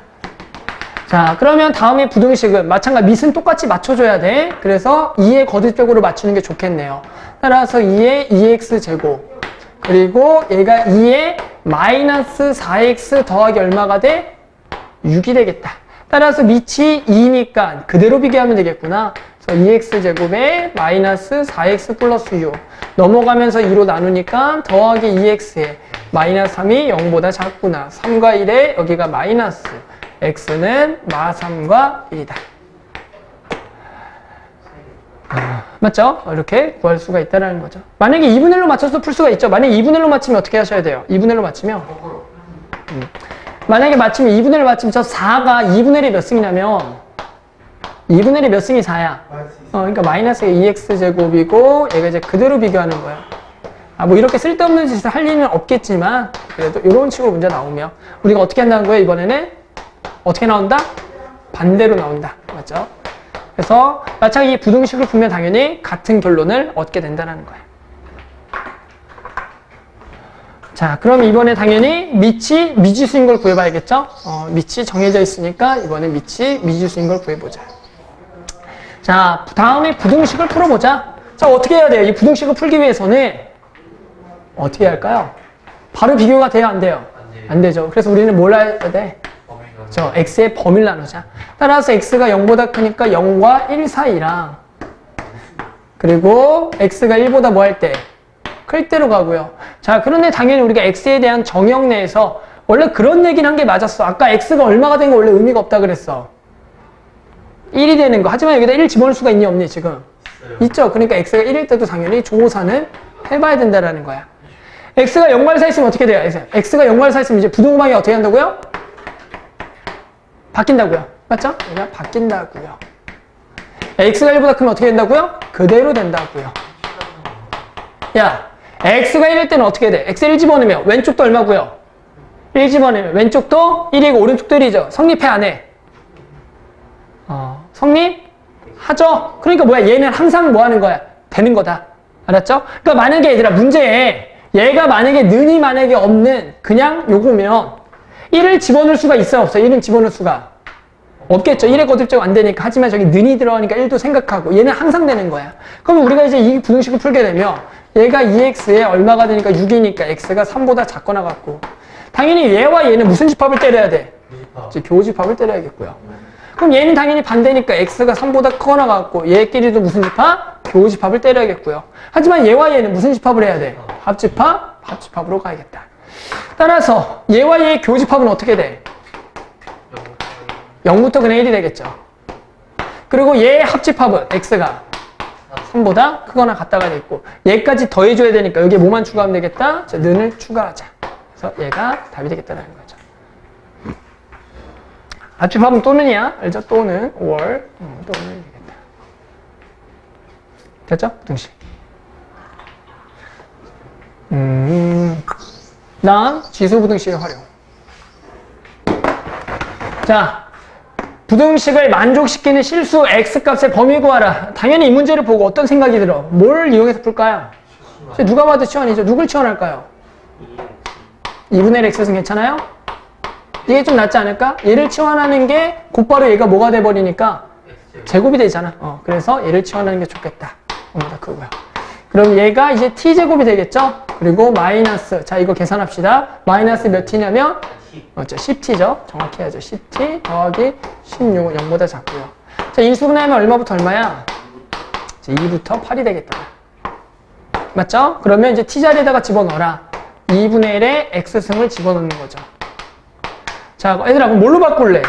자, 그러면 다음에 부등식은 마찬가지 밑은 똑같이 맞춰줘야 돼. 그래서 2의 거듭적으로 맞추는 게 좋겠네요. 따라서 2의 2x제곱 그리고 얘가 2의 마이너스 4x 더하기 얼마가 돼? 6이 되겠다. 따라서 밑이 2니까 그대로 비교하면 되겠구나. 그래서 2x제곱에 마이너스 4x 플러스 6 넘어가면서 2로 나누니까 더하기 2x에 마이너스 3이 0보다 작구나. 3과 1에 여기가 마이너스 x는 마3과 1이다. 맞죠? 이렇게 구할 수가 있다는 거죠. 만약에 2분의 1로 맞춰서 풀 수가 있죠. 만약에 2분의 1로 맞추면 어떻게 하셔야 돼요? 2분의 1로 맞추면 만약에 맞추면 2분의 1로 맞추면 저 4가 2분의 1이 몇 승이냐면 2분의 1이 몇 승이 4야. 그러니까 마이너스가 2x제곱이고 얘가 이제 그대로 비교하는 거야. 뭐 이렇게 쓸데없는 짓을 할 일은 없겠지만 그래도 이런 식으로 문제 나오면 우리가 어떻게 한다는 거예요? 이번에는 어떻게 나온다? 반대로 나온다. 맞죠? 그래서 마찬가지 이 부등식을 풀면 당연히 같은 결론을 얻게 된다는 거야. 자, 그럼 이번에 당연히 밑이 미지수인 걸 구해봐야겠죠? 밑이 정해져 있으니까 이번에 밑이 미지수인 걸 구해보자. 자, 다음에 부등식을 풀어보자. 자, 어떻게 해야 돼요? 이 부등식을 풀기 위해서는 어떻게 할까요? 바로 비교가 돼요, 안 돼요? 안 되죠. 그래서 우리는 뭘 해야 돼? 저 x의 범위를 나누자. 따라서 x가 0보다 크니까 0과 1 사이랑 그리고 x가 1보다 뭐 할 때? 클 때로 가고요. 자, 그런데 당연히 우리가 x에 대한 정의역 내에서 원래 그런 얘기는 한 게 맞았어. 아까 x가 얼마가 된 거 원래 의미가 없다 그랬어. 1이 되는 거. 하지만 여기다 1 집어넣을 수가 있니 없니 지금? 있죠. 그러니까 x가 1일 때도 당연히 조사는 해봐야 된다라는 거야. x가 0과 1 사이 있으면 어떻게 돼요? x가 0과 1 사이 있으면 이제 부동방이 어떻게 한다고요? 바뀐다고요. 맞죠? 그냥 바뀐다고요. x가 1보다 크면 어떻게 된다고요? 그대로 된다고요. 야, x가 1일 때는 어떻게 돼? x 1 집어넣으면 왼쪽도 얼마고요? 1 집어넣으면 왼쪽도 1이고 오른쪽도 1이죠. 성립해 안 해? 성립하죠? 그러니까 뭐야? 얘는 항상 뭐 하는 거야? 되는 거다. 알았죠? 그러니까 만약에 얘들아 문제에 얘가 만약에 는이 만약에 없는 그냥 요거면 1을 집어넣을 수가 있어요? 없어요? 1은 집어넣을 수가 없겠죠. 1의 거듭제곱 안 되니까. 하지만 저기 는이 들어가니까 1도 생각하고 얘는 항상 되는 거야. 그럼 우리가 이제 이 부등식을 풀게 되면 얘가 2x에 얼마가 되니까 6이니까 x가 3보다 작거나 같고 당연히 얘와 얘는 무슨 집합을 때려야 돼? 이제 교집합을 때려야겠고요. 그럼 얘는 당연히 반대니까 x가 3보다 크거나 같고 얘끼리도 무슨 집합? 교집합을 때려야겠고요. 하지만 얘와 얘는 무슨 집합을 해야 돼? 합집합? 합집합으로 가야겠다. 따라서 얘와 얘의 교집합은 어떻게 돼? 0부터 그냥 1이 되겠죠. 그리고 얘의 합집합은 x가 3보다 크거나 같다가 돼 있고 얘까지 더해줘야 되니까 여기에 뭐만 추가하면 되겠다? 자, 는을 추가하자. 그래서 얘가 답이 되겠다는 거죠. 합집합은 또는이야. 알죠? 또는 5월 또는 되겠다. 됐죠? 부등식. 다음 지수부등식의 활용. 자, 부등식을 만족시키는 실수 x값의 범위 구하라. 당연히 이 문제를 보고 어떤 생각이 들어? 뭘 이용해서 풀까요? 누가 봐도 치환이죠. 누굴 치환할까요? 2분의 1 x승 괜찮아요? 이게 좀 낫지 않을까? 얘를 치환하는 게 곧바로 얘가 뭐가 돼버리니까 제곱이 되잖아. 그래서 얘를 치환하는 게 좋겠다. 0보다 크고요. 그럼 얘가 이제 t제곱이 되겠죠? 그리고 마이너스, 자 이거 계산합시다. 마이너스 몇 t냐면 10t죠. 정확히 해야죠. 10t 더하기 16은 0보다 작고요. 자 인수분해하면 얼마부터 얼마야? 2부터 8이 되겠다. 맞죠? 그러면 이제 t 자리에다가 집어넣어라. 2분의 1에 x승을 집어넣는 거죠. 자 얘들아 그럼 뭘로 바꿀래?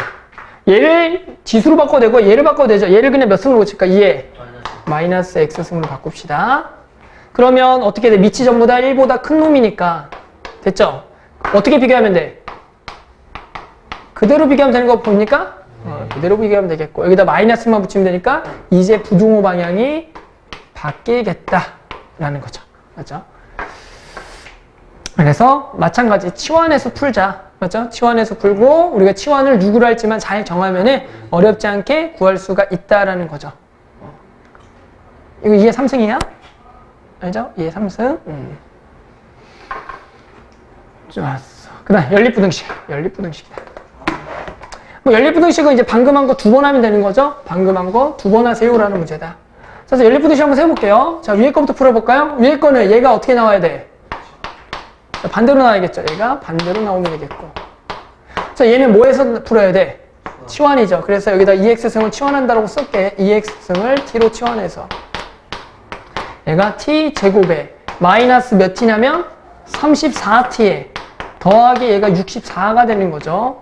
얘를 지수로 바꿔도 되고 얘를 바꿔도 되죠. 얘를 그냥 몇 승으로 고칠까? 2에 마이너스 x승으로 바꿉시다. 그러면 어떻게 돼? 밑이 전부 다 1보다 큰 놈이니까 됐죠? 어떻게 비교하면 돼? 그대로 비교하면 되는 거 보입니까? 그대로 비교하면 되겠고 여기다 마이너스만 붙이면 되니까 이제 부등호 방향이 바뀌겠다라는 거죠. 맞죠? 그래서 마찬가지 치환해서 풀자. 맞죠? 치환해서 풀고 우리가 치환을 누구로 할지만 잘 정하면은 어렵지 않게 구할 수가 있다라는 거죠. 이거 2의 3승이야? 알죠? 2의 3승. 좋았어. 그 다음 연립부등식. 연립부등식이다. 뭐 연립부등식은 이제 방금 한 거 2번 하면 되는 거죠? 방금 한 거 2번 하세요라는 문제다. 그래서 연립부등식 한번 세볼게요. 자, 위에 거부터 풀어볼까요? 위에 거는 얘가 어떻게 나와야 돼? 자, 반대로 나와야겠죠? 얘가 반대로 나오면 되겠고. 자, 얘는 뭐에서 풀어야 돼? 치환이죠. 그래서 여기다 2x승을 치환한다고 쓸게. 2x승을 t로 치환해서. 얘가 t제곱에 마이너스 몇 t냐면 34t에 더하기 얘가 64가 되는 거죠.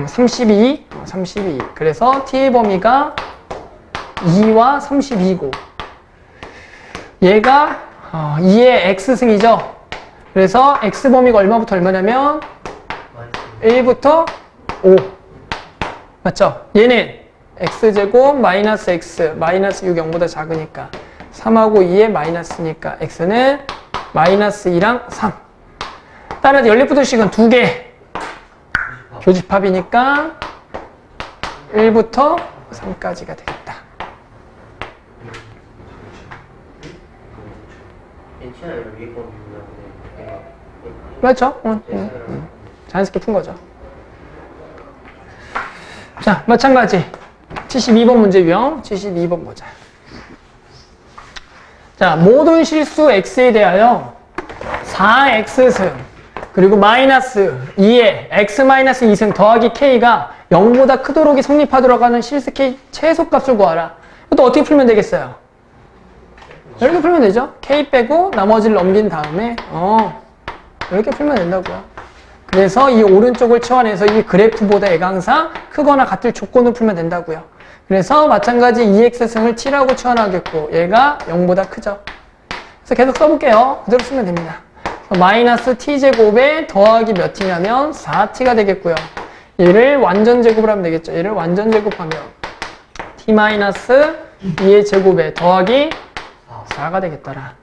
32. 그래서 t의 범위가 2와 32고 얘가 2의 x승이죠. 그래서 x범위가 얼마부터 얼마냐면 1부터 5 맞죠? 얘는 x제곱 마이너스 x 마이너스 6 0보다 작으니까 3하고 2의 마이너스니까 x는 마이너스 2랑 3 따라서 연립부등식은 2개 교집합이니까 1부터 3까지가 되겠다. 맞죠? 자연스럽게 푼 거죠. 자, 마찬가지. 72번 문제 유형. 72번 보자. 자, 모든 실수 x에 대하여 4x승 그리고 마이너스 2에 x 마이너스 2승 더하기 k가 0보다 크도록이 성립하도록 하는 실수 k 최소값을 구하라. 또 어떻게 풀면 되겠어요? 이렇게 풀면 되죠? k 빼고 나머지를 넘긴 다음에 이렇게 풀면 된다고요. 그래서 이 오른쪽을 치환해서 이 그래프보다 얘가 항상 크거나 같을 조건을 풀면 된다고요. 그래서 마찬가지 2x승을 t라고 치환하겠고 얘가 0보다 크죠. 그래서 계속 써볼게요. 그대로 쓰면 됩니다. 마이너스 t제곱에 더하기 몇 t냐면 4t가 되겠고요. 얘를 완전 제곱을 하면 되겠죠. 얘를 완전 제곱하면 t 마이너스 2의 제곱에 더하기 4가 되겠더라.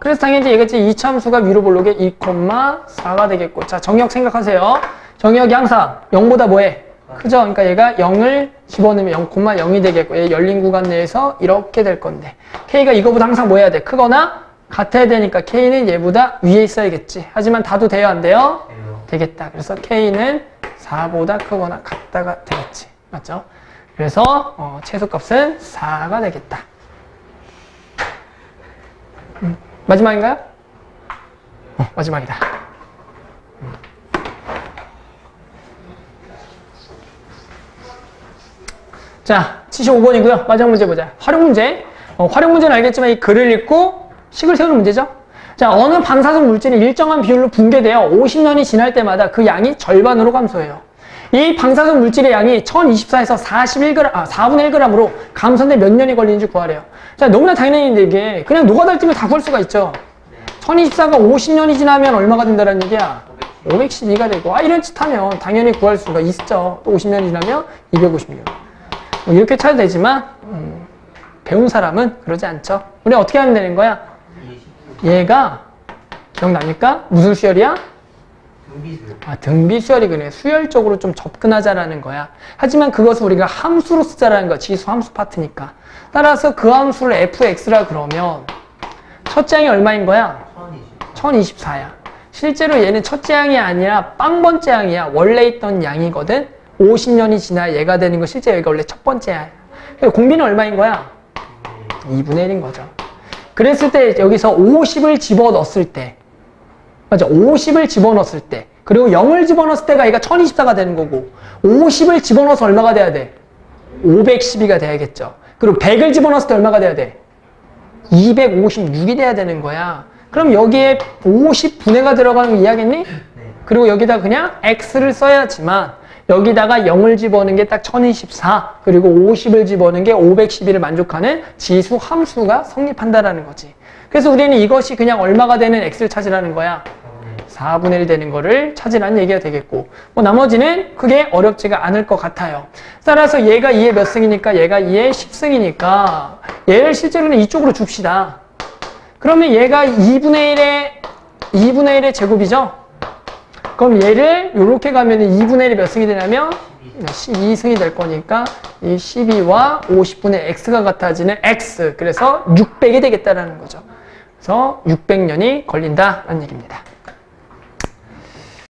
그래서 당연히 얘가 이제 이차함수가 위로 볼록에 2,4가 되겠고. 자, 정역 생각하세요. 정역이 항상 0보다 뭐해? 크죠? 그러니까 얘가 0을 집어넣으면 0,0이 되겠고. 얘 열린 구간 내에서 이렇게 될 건데. k가 이거보다 항상 뭐 해야 돼? 크거나 같아야 되니까 k는 얘보다 위에 있어야겠지. 하지만 다도 돼요? 안 돼요? 되겠다. 그래서 k는 4보다 크거나 같다가 되겠지. 맞죠? 그래서 최소값은 4가 되겠다. 마지막인가요? 마지막이다. 자, 75번이고요. 마지막 문제 보자. 활용 문제. 활용 문제는 알겠지만 이 글을 읽고 식을 세우는 문제죠. 자, 어느 방사성 물질이 일정한 비율로 붕괴되어 50년이 지날 때마다 그 양이 절반으로 감소해요. 이 방사성 물질의 양이 1024에서 4분의 1g으로 감소하는데 몇 년이 걸리는지 구하래요. 자, 너무나 당연한데 이게 그냥 노가다 뛰면 다 구할 수가 있죠. 1024가 50년이 지나면 얼마가 된다는 얘기야? 512가 되고, 이런 짓 하면 당연히 구할 수가 있죠. 또 50년이 지나면 256. 뭐 이렇게 찾아도 되지만, 배운 사람은 그러지 않죠. 우리 어떻게 하면 되는 거야? 얘가, 기억납니까? 무슨 수열이야? 등비수열이 그래. 수열적으로 좀 접근하자라는 거야. 하지만 그것을 우리가 함수로 쓰자라는 거야. 지수 함수 파트니까. 따라서 그 함수를 fx라 그러면 첫째 항이 얼마인 거야? 1024야. 실제로 얘는 첫째 항이 아니라 빵번째 항이야. 원래 있던 양이거든. 50년이 지나야 얘가 되는 거 실제 여기가 원래 첫 번째야. 그러니까 공비는 얼마인 거야? 2분의 1인 거죠. 그랬을 때 여기서 50을 집어넣었을 때, 맞아, 50을 집어넣었을 때, 그리고 0을 집어넣었을 때가 얘가 1024가 되는 거고, 50을 집어넣어서 얼마가 돼야 돼? 512가 돼야겠죠. 그리고 100을 집어넣었을 때 얼마가 돼야 돼? 256이 돼야 되는 거야. 그럼 여기에 50분해가 들어가는 거 이해하겠니? 그리고 여기다 그냥 x를 써야지만 여기다가 0을 집어넣는 게 딱 1024, 그리고 50을 집어넣는 게 512를 만족하는 지수 함수가 성립한다라는 거지. 그래서 우리는 이것이 그냥 얼마가 되는 x를 찾으라는 거야. 4분의 1 되는 거를 찾으라는 얘기가 되겠고, 뭐 나머지는 크게 어렵지가 않을 것 같아요. 따라서 얘가 2의 몇 승이니까 얘가 2의 10승이니까 얘를 실제로는 이쪽으로 줍시다. 그러면 얘가 2분의 1의 제곱이죠? 그럼 얘를 이렇게 가면 2분의 1이 몇 승이 되냐면 12승이 될 거니까 이 12와 50분의 x가 같아지는 x, 그래서 600이 되겠다라는 거죠. 그래서 600년이 걸린다라는 얘기입니다.